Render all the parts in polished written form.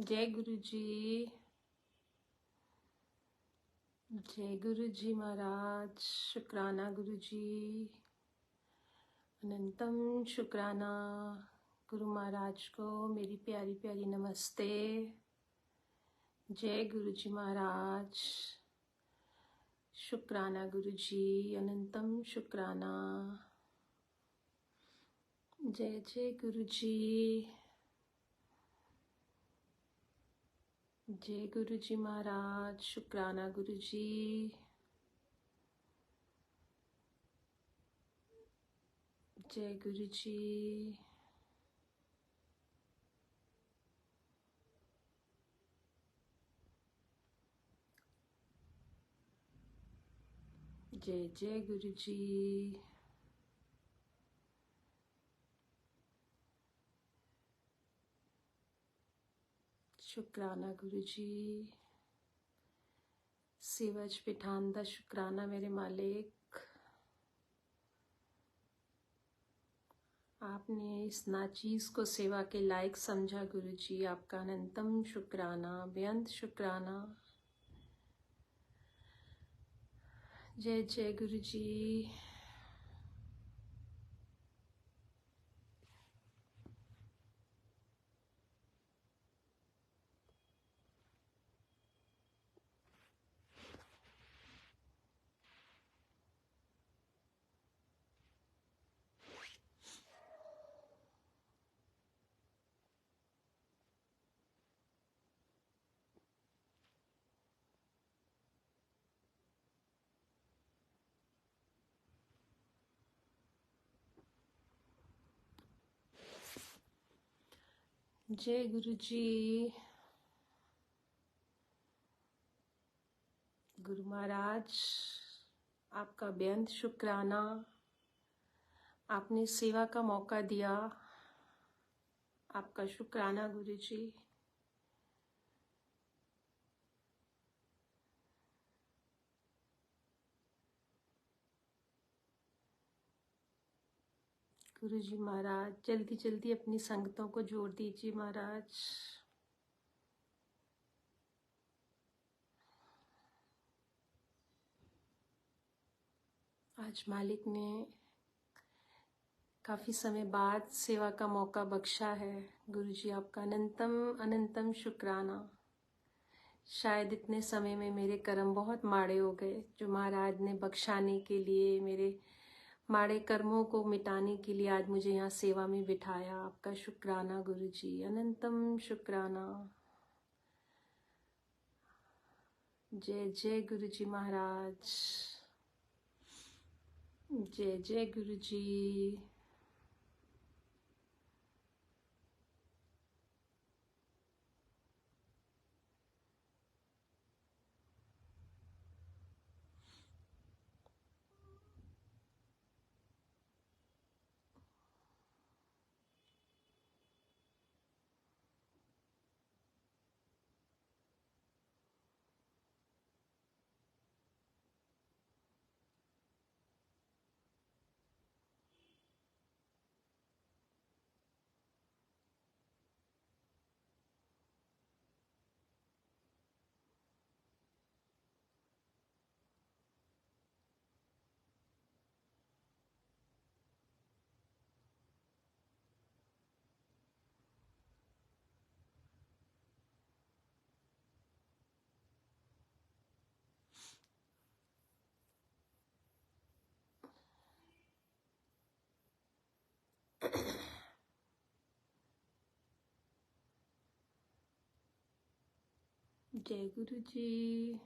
जय गुरु जी। जय गुरु जी महाराज। शुक्राना गुरु जी, अनंतम शुक्राना। गुरु महाराज को मेरी प्यारी प्यारी नमस्ते। जय गुरु जी महाराज। शुक्राना गुरु जी, अनंतम शुक्राना। जय जय गुरु जी। जय गुरु जी महाराज। शुक्राना गुरु जी। जय गुरु जी। जय जय गुरु जी। शुक्राना गुरु जी। सेवज पिठान दा शुक्राना मेरे मालिक। आपने इस नाचीज को सेवा के लायक समझा गुरु जी, आपका अनंतम शुक्राना, बेअंत शुक्राना। जय जय गुरु जी। जय गुरु जी। गुरु महाराज, आपका बेअंत शुक्राना। आपने सेवा का मौका दिया, आपका शुक्राना गुरु जी। गुरु जी महाराज, जल्दी जल्दी अपनी संगतों को जोड़ दीजिए महाराज। आज मालिक ने काफ़ी समय बाद सेवा का मौका बख्शा है। गुरु जी आपका अनंतम अनंतम शुक्राना। शायद इतने समय में मेरे कर्म बहुत माड़े हो गए, जो महाराज ने बख्शाने के लिए, मेरे माड़े कर्मों को मिटाने के लिए आज मुझे यहाँ सेवा में बिठाया। आपका शुक्राना गुरु जी, अनंतम शुक्राना। जय जय गुरु जी महाराज। जय जय गुरु जी। जय गुरु जी।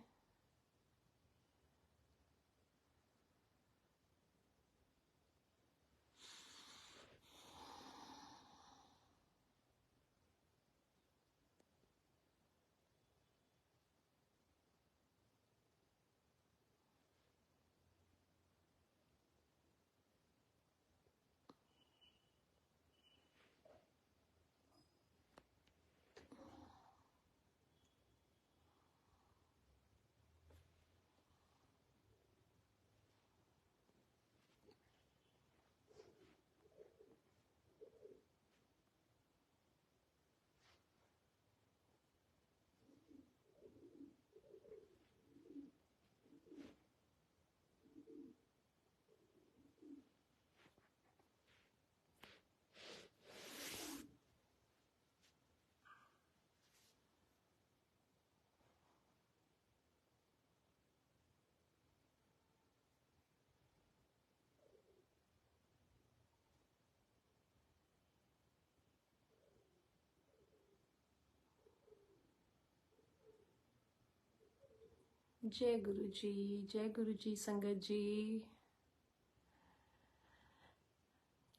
जय गुरु जी संगत जी,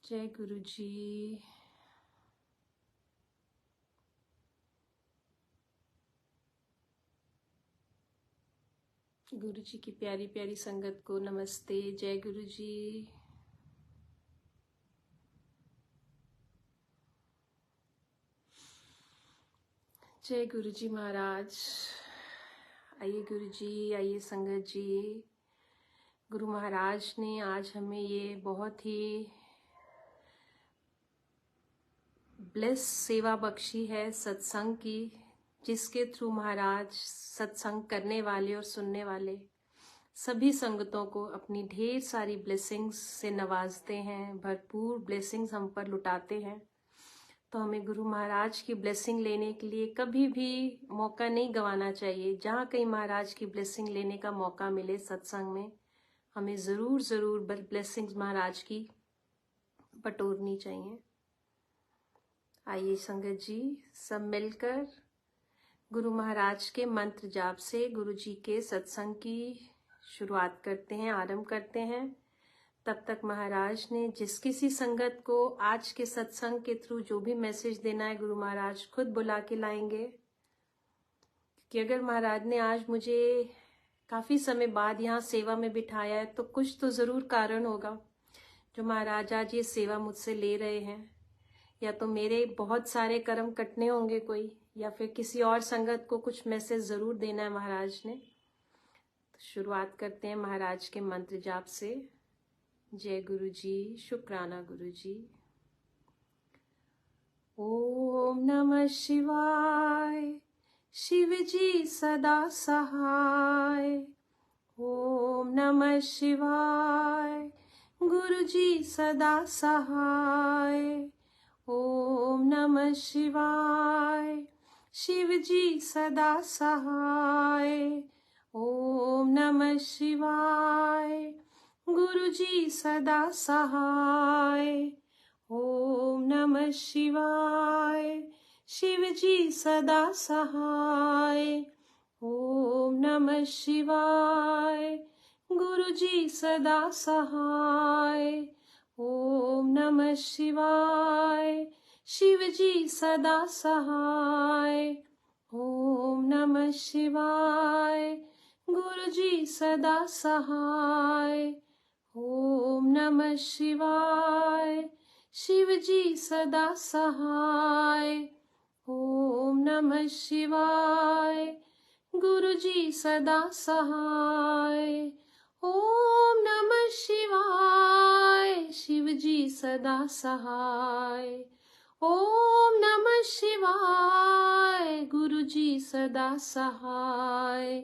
जय गुरु जी। गुरु जी की प्यारी प्यारी संगत को नमस्ते, जय गुरु जी। जय गुरु जी महाराज। आइए गुरु जी, आइए संगत जी। गुरु महाराज ने आज हमें ये बहुत ही ब्लेस सेवा बख्शी है सत्संग की, जिसके थ्रू महाराज सत्संग करने वाले और सुनने वाले सभी संगतों को अपनी ढेर सारी ब्लेसिंग्स से नवाजते हैं, भरपूर ब्लेसिंग्स हम पर लुटाते हैं। तो हमें गुरु महाराज की ब्लेसिंग लेने के लिए कभी भी मौका नहीं गंवाना चाहिए। जहाँ कहीं महाराज की ब्लेसिंग लेने का मौका मिले सत्संग में, हमें ज़रूर ज़रूर ब्लेसिंग्स महाराज की बटोरनी चाहिए। आइए संगत जी, सब मिलकर गुरु महाराज के मंत्र जाप से गुरु जी के सत्संग की शुरुआत करते हैं, आरंभ करते हैं। तब तक महाराज ने जिस किसी संगत को आज के सत्संग के थ्रू जो भी मैसेज देना है, गुरु महाराज खुद बुला के लाएंगे। क्योंकि अगर महाराज ने आज मुझे काफ़ी समय बाद यहाँ सेवा में बिठाया है तो कुछ तो ज़रूर कारण होगा जो महाराज आज ये सेवा मुझसे ले रहे हैं। या तो मेरे बहुत सारे कर्म कटने होंगे कोई, या फिर किसी और संगत को कुछ मैसेज ज़रूर देना है महाराज ने। तो शुरुआत करते हैं महाराज के मंत्र जाप से। जय गुरु जी, शुक्राना गुरु जी। ओम नमः शिवाय, शिव जी सदा सहाय। ओम नमः शिवाय, गुरु जी सदा सहाय। ओम नमः शिवाय, शिव जी सदा सहाय। ओम नमः शिवाय, गुरु जी सदा सहाय। ओम नमः शिवाय, शिव जी सदा सहाय। ओम नमः शिवाय, गुरु जी सदा सहाय। ओम नमः शिवाय, शिव जी सदा सहाय। ओम नमः शिवाय, गुरु जी सदा सहाय। ओम नमः शिवाय, शिव जी सदा सहाय। ओम नमः शिवाय, गुरु जी सदा सहाय। ओम नमः शिवाय, शिव जी सदा सहाय। ओम नमः शिवाय, गुरु जी सदा सहाय।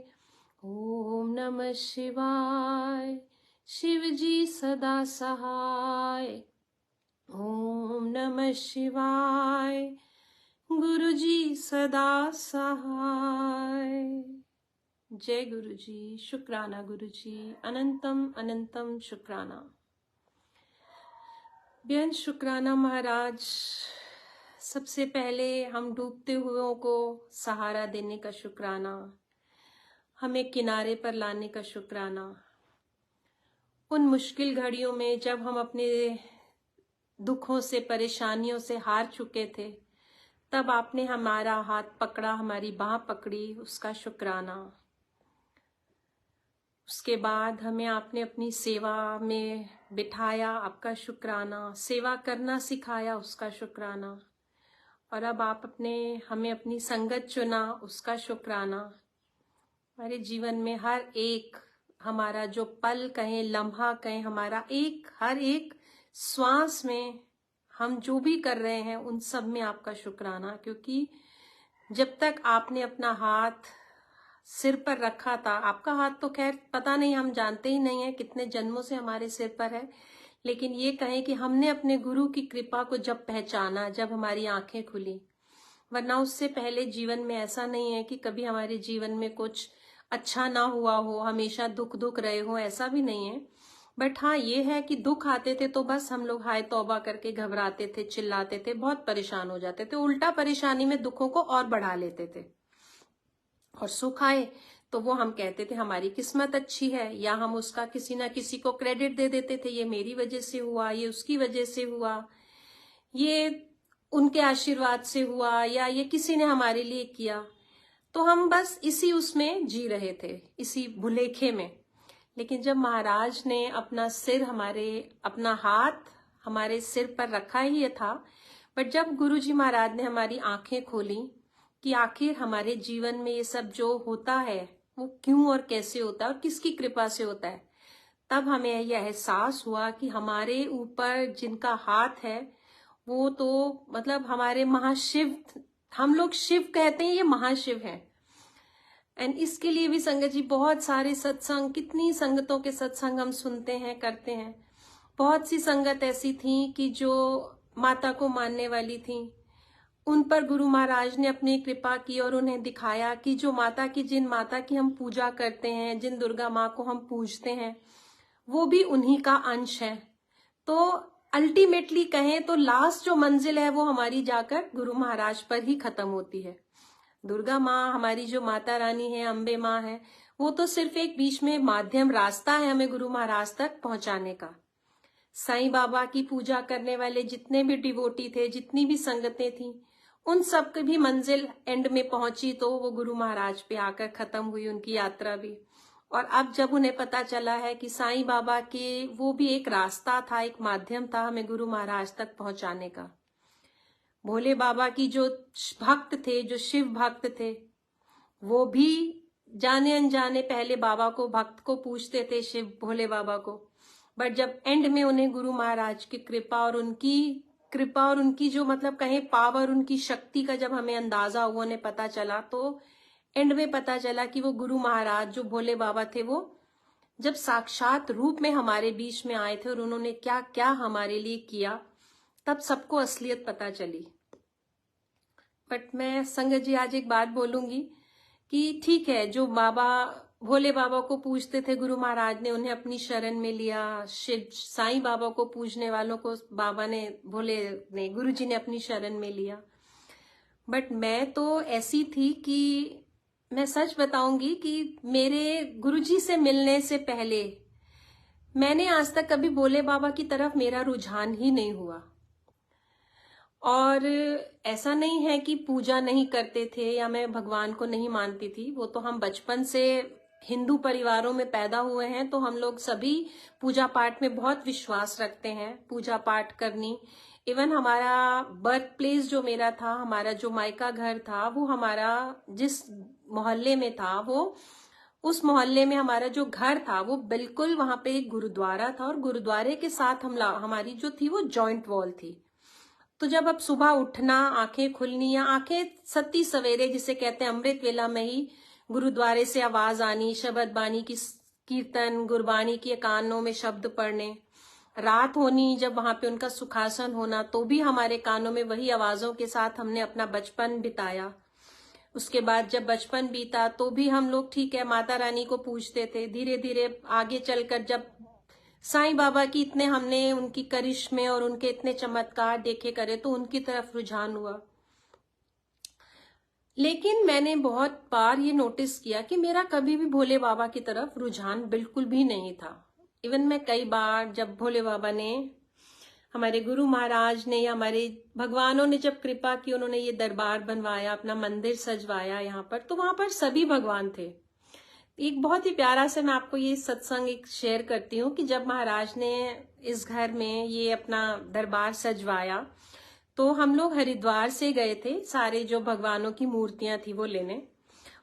ओम नमः शिवाय, शिव जी सदा सहाय। ओम नमः शिवाय, गुरु जी सदा सहाय। जय गुरु जी, शुक्राना गुरु जी, अनंतम अनंतम शुक्राना। बेअंत शुक्राना महाराज। सबसे पहले हम डूबते हुओं को सहारा देने का शुक्राना, हमें किनारे पर लाने का शुक्राना। उन मुश्किल घड़ियों में जब हम अपने दुखों से, परेशानियों से हार चुके थे, तब आपने हमारा हाथ पकड़ा, हमारी बाह पकड़ी, उसका शुक्राना। उसके बाद हमें आपने अपनी सेवा में बिठाया, आपका शुक्राना। सेवा करना सिखाया, उसका शुक्राना। और अब आप हमें अपनी संगत चुना, उसका शुक्राना। हमारे जीवन में हर एक, हमारा जो पल कहें, लम्हा कहें, हमारा हर एक श्वास में हम जो भी कर रहे हैं उन सब में आपका शुक्राना। क्योंकि जब तक आपने अपना हाथ सिर पर रखा था, आपका हाथ तो खैर पता नहीं, हम जानते ही नहीं है कितने जन्मों से हमारे सिर पर है, लेकिन ये कहें कि हमने अपने गुरु की कृपा को जब पहचाना, जब हमारी आंखें खुली, वरना उससे पहले जीवन में ऐसा नहीं है कि कभी हमारे जीवन में कुछ अच्छा ना हुआ हो, हमेशा दुख दुख रहे हो, ऐसा भी नहीं है। बट हाँ, ये है कि दुख आते थे तो बस हम लोग हाय तौबा करके घबराते थे, चिल्लाते थे, बहुत परेशान हो जाते थे, उल्टा परेशानी में दुखों को और बढ़ा लेते थे। और सुख आए तो वो हम कहते थे हमारी किस्मत अच्छी है, या हम उसका किसी ना किसी को क्रेडिट दे देते थे, ये मेरी वजह से हुआ, ये उसकी वजह से हुआ, ये उनके आशीर्वाद से हुआ, या ये किसी ने हमारे लिए किया। तो हम बस इसी उसमें जी रहे थे, इसी भुलेखे में। लेकिन जब महाराज ने अपना हाथ हमारे सिर पर रखा ही था, बट जब गुरुजी महाराज ने हमारी आंखें खोली कि आखिर हमारे जीवन में ये सब जो होता है वो क्यों और कैसे होता है और किसकी कृपा से होता है, तब हमें यह एहसास हुआ कि हमारे ऊपर जिनका हाथ है वो तो मतलब हमारे महाशिव, हम लोग शिव कहते हैं, ये महाशिव है। एंड इसके लिए भी संगत जी बहुत सारे सत्संग, कितनी संगतों के सत्संग हम सुनते हैं, करते हैं। बहुत सी संगत ऐसी थी कि जो माता को मानने वाली थी, उन पर गुरु महाराज ने अपनी कृपा की और उन्हें दिखाया कि जो माता की, जिन माता की हम पूजा करते हैं, जिन दुर्गा माँ को हम पूजते हैं, वो भी उन्हीं का अंश है। तो अल्टीमेटली कहें तो लास्ट जो मंजिल है वो हमारी जाकर गुरु महाराज पर ही खत्म होती है। दुर्गा माँ हमारी जो माता रानी है, अम्बे माँ है, वो तो सिर्फ एक बीच में माध्यम, रास्ता है हमें गुरु महाराज तक पहुंचाने का। साईं बाबा की पूजा करने वाले जितने भी डिवोटी थे, जितनी भी संगतें थी, उन सब की भी मंजिल एंड में पहुंची तो वो गुरु महाराज पे आकर खत्म हुई उनकी यात्रा भी। और अब जब उन्हें पता चला है कि साईं बाबा के वो भी एक रास्ता था, एक माध्यम था हमें गुरु महाराज तक पहुंचाने का। भोले बाबा की जो भक्त थे, जो शिव भक्त थे, वो भी जाने अनजाने पहले बाबा को, भक्त को पूछते थे, शिव भोले बाबा को। बट जब एंड में उन्हें गुरु महाराज की कृपा और उनकी जो मतलब कहें पावर, उनकी शक्ति का जब हमें अंदाजा हुआ, उन्हें पता चला, तो एंड में पता चला कि वो गुरु महाराज जो भोले बाबा थे, वो जब साक्षात रूप में हमारे बीच में आए थे और उन्होंने क्या क्या हमारे लिए किया, तब सबको असलियत पता चली। बट मैं संगत जी आज एक बात बोलूंगी कि ठीक है, जो बाबा भोले बाबा को पूजते थे, गुरु महाराज ने उन्हें अपनी शरण में लिया। साईं बाबा को पूजने वालों को बाबा ने, भोले ने, गुरु जी ने अपनी शरण में लिया। बट मैं तो ऐसी थी कि मैं सच बताऊंगी कि मेरे गुरुजी से मिलने से पहले मैंने आज तक कभी भोले बाबा की तरफ मेरा रुझान ही नहीं हुआ। और ऐसा नहीं है कि पूजा नहीं करते थे या मैं भगवान को नहीं मानती थी, वो तो हम बचपन से हिंदू परिवारों में पैदा हुए हैं, तो हम लोग सभी पूजा पाठ में बहुत विश्वास रखते हैं, पूजा पाठ करनी। इवन हमारा बर्थ प्लेस जो मेरा था, हमारा जो मायका घर था, वो हमारा जिस मोहल्ले में था, वो उस मोहल्ले में हमारा जो घर था वो बिल्कुल वहां पे एक गुरुद्वारा था, और गुरुद्वारे के साथ हमारी जो थी वो जॉइंट वॉल थी। तो जब अब सुबह उठना, आंखें खुलनी, या आंखें सती सवेरे जिसे कहते हैं, अमृत वेला में ही गुरुद्वारे से आवाज आनी, शब्द बानी की कीर्तन, गुरबानी के कानों में शब्द पढ़ने, रात होनी जब वहां पे उनका सुखासन होना, तो भी हमारे कानों में वही आवाजों के साथ हमने अपना बचपन बिताया। उसके बाद जब बचपन बीता तो भी हम लोग ठीक है माता रानी को पूजते थे। धीरे धीरे आगे चलकर जब साईं बाबा की इतने हमने उनकी करिश्मे और उनके इतने चमत्कार देखे करे, तो उनकी तरफ रुझान हुआ। लेकिन मैंने बहुत बार ये नोटिस किया कि मेरा कभी भी भोले बाबा की तरफ रुझान बिल्कुल भी नहीं था। इवन मैं कई बार जब भोले बाबा ने, हमारे गुरु महाराज ने या हमारे भगवानों ने जब कृपा की, उन्होंने ये दरबार बनवाया, अपना मंदिर सजवाया यहाँ पर, तो वहां पर सभी भगवान थे। एक बहुत ही प्यारा से मैं आपको ये सत्संग एक शेयर करती हूँ कि जब महाराज ने इस घर में ये अपना दरबार सजवाया, तो हम लोग हरिद्वार से गए थे सारे जो भगवानों की मूर्तियां थी वो लेने।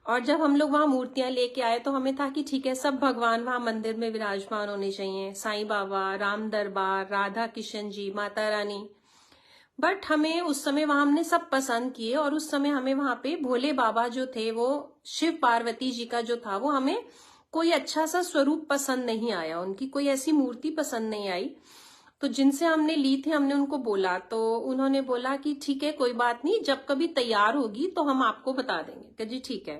और जब हम लोग वहां मूर्तियां लेके आए तो हमें था कि ठीक है, सब भगवान वहां मंदिर में विराजमान होने चाहिए, साईं बाबा, राम दरबार, राधा किशन जी, माता रानी। बट हमें उस समय वहां हमने सब पसंद किए, और उस समय हमें वहां पे भोले बाबा जो थे, वो शिव पार्वती जी का जो था, वो हमें कोई अच्छा सा स्वरूप पसंद नहीं आया, उनकी कोई ऐसी मूर्ति पसंद नहीं आई। तो जिनसे हमने ली थी, हमने उनको बोला, तो उन्होंने बोला कि ठीक है कोई बात नहीं, जब कभी तैयार होगी तो हम आपको बता देंगे। कि जी ठीक है।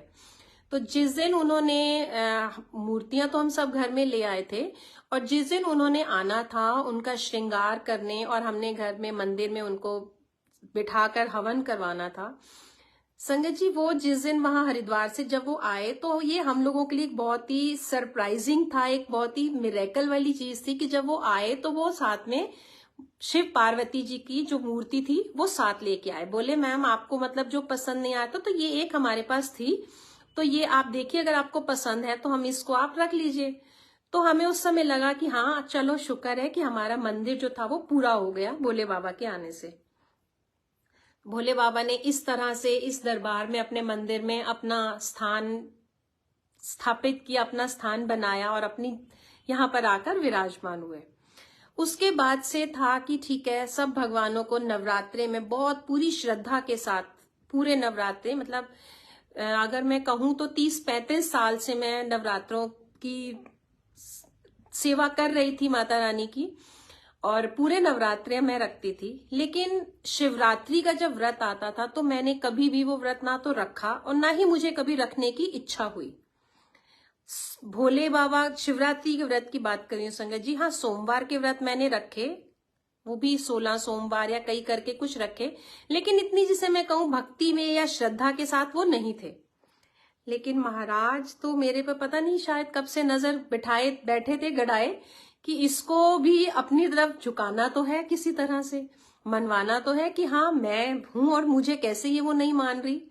तो जिस दिन उन्होंने मूर्तियां तो हम सब घर में ले आए थे, और जिस दिन उन्होंने आना था उनका श्रृंगार करने और हमने घर में मंदिर में उनको बिठाकर हवन करवाना था, संगत जी, वो जिस दिन वहां हरिद्वार से जब वो आए तो ये हम लोगों के लिए एक बहुत ही सरप्राइजिंग था, एक बहुत ही मिरेकल वाली चीज थी कि जब वो आए तो वो साथ में शिव पार्वती जी की जो मूर्ति थी वो साथ लेके आए। बोले मैम आपको मतलब जो पसंद नहीं आया तो ये एक हमारे पास थी, तो ये आप देखिए अगर आपको पसंद है तो हम इसको आप रख लीजिए। तो हमें उस समय लगा कि हाँ चलो शुक्र है कि हमारा मंदिर जो था वो पूरा हो गया भोले बाबा के आने से। भोले बाबा ने इस तरह से इस दरबार में अपने मंदिर में अपना स्थान स्थापित किया, अपना स्थान बनाया और अपनी यहाँ पर आकर विराजमान हुए। उसके बाद से था कि ठीक है, सब भगवानों को नवरात्रे में बहुत पूरी श्रद्धा के साथ, पूरे नवरात्रे मतलब अगर मैं कहूं तो 30-35 साल से मैं नवरात्रों की सेवा कर रही थी माता रानी की, और पूरे नवरात्रे में रखती थी। लेकिन शिवरात्रि का जब व्रत आता था तो मैंने कभी भी वो व्रत ना तो रखा और ना ही मुझे कभी रखने की इच्छा हुई। भोले बाबा शिवरात्रि के व्रत की बात कर रही हूँ संगत जी। हाँ, सोमवार के व्रत मैंने रखे, वो भी 16 सोमवार या कई करके कुछ रखे, लेकिन इतनी जिसे मैं कहूं भक्ति में या श्रद्धा के साथ वो नहीं थे। लेकिन महाराज तो मेरे पे पता नहीं शायद कब से नजर बिठाए बैठे थे गड़ाए कि इसको भी अपनी तरफ झुकाना तो है, किसी तरह से मनवाना तो है कि हाँ मैं हूं और मुझे कैसे ये वो नहीं मान रही।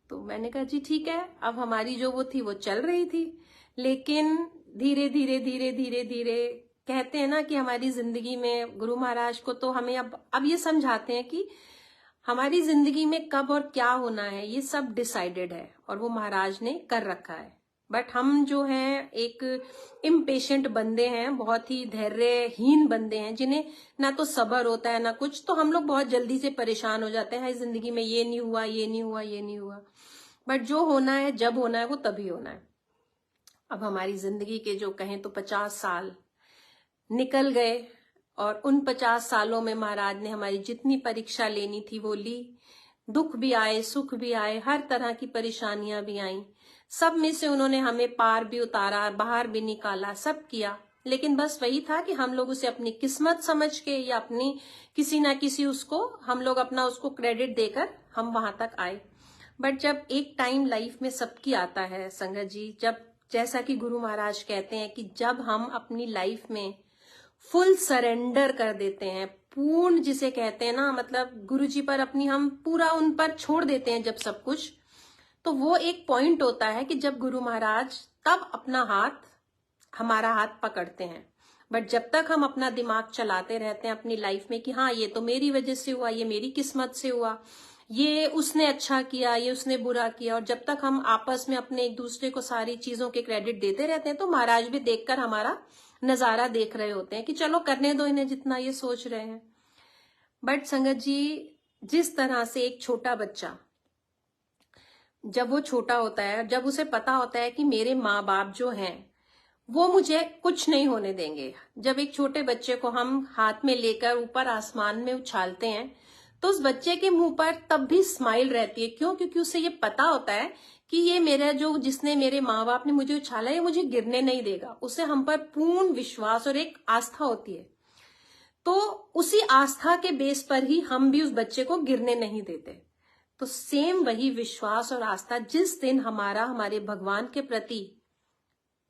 तो मैंने कहा जी ठीक है, अब हमारी जो वो थी वो चल रही थी। लेकिन धीरे धीरे धीरे धीरे धीरे कहते हैं ना कि हमारी जिंदगी में गुरु महाराज को तो हमें अब ये समझाते हैं कि हमारी जिंदगी में कब और क्या होना है ये सब डिसाइडेड है और वो महाराज ने कर रखा है। बट हम जो हैं एक इम्पेशेंट बंदे हैं, बहुत ही धैर्यहीन बंदे हैं, जिन्हें ना तो सब्र होता है ना कुछ, तो हम लोग बहुत जल्दी से परेशान हो जाते हैं जिंदगी में, ये नहीं हुआ ये नहीं हुआ ये नहीं हुआ। बट जो होना है जब होना है वो तभी होना है। अब हमारी जिंदगी के जो कहें तो 50 साल निकल गए और उन 50 सालों में महाराज ने हमारी जितनी परीक्षा लेनी थी वो ली। दुख भी आए, सुख भी आए, हर तरह की परेशानियां भी आईं, सब में से उन्होंने हमें पार भी उतारा, बाहर भी निकाला, सब किया। लेकिन बस वही था कि हम लोग उसे अपनी किस्मत समझ के या अपनी किसी ना किसी उसको हम लोग अपना उसको क्रेडिट देकर हम वहां तक आए। बट जब एक टाइम लाइफ में सबकी आता है संगत जी, जब जैसा कि गुरु महाराज कहते हैं कि जब हम अपनी लाइफ में फुल सरेंडर कर देते हैं, पूर्ण जिसे कहते हैं ना, मतलब गुरु जी पर अपनी हम पूरा उन पर छोड़ देते हैं जब सब कुछ, तो वो एक पॉइंट होता है कि जब गुरु महाराज तब अपना हाथ, हमारा हाथ पकड़ते हैं। बट जब तक हम अपना दिमाग चलाते रहते हैं अपनी लाइफ में कि हाँ ये तो मेरी वजह से हुआ, ये मेरी किस्मत से हुआ, ये उसने अच्छा किया, ये उसने बुरा किया, और जब तक हम आपस में अपने एक दूसरे को सारी चीजों के क्रेडिट देते रहते हैं तो महाराज भी देखकर हमारा नजारा देख रहे होते हैं कि चलो करने दो इन्हें जितना ये सोच रहे हैं। बट संगत जी, जिस तरह से एक छोटा बच्चा जब वो छोटा होता है, जब उसे पता होता है कि मेरे माँ बाप जो हैं वो मुझे कुछ नहीं होने देंगे, जब एक छोटे बच्चे को हम हाथ में लेकर ऊपर आसमान में उछालते हैं तो उस बच्चे के मुंह पर तब भी स्माइल रहती है। क्यों? क्योंकि उसे ये पता होता है कि ये मेरा जो जिसने मेरे माँ बाप ने मुझे उछाला ये मुझे गिरने नहीं देगा। उसे हम पर पूर्ण विश्वास और एक आस्था होती है, तो उसी आस्था के बेस पर ही हम भी उस बच्चे को गिरने नहीं देते। तो सेम वही विश्वास और आस्था जिस दिन हमारे भगवान के प्रति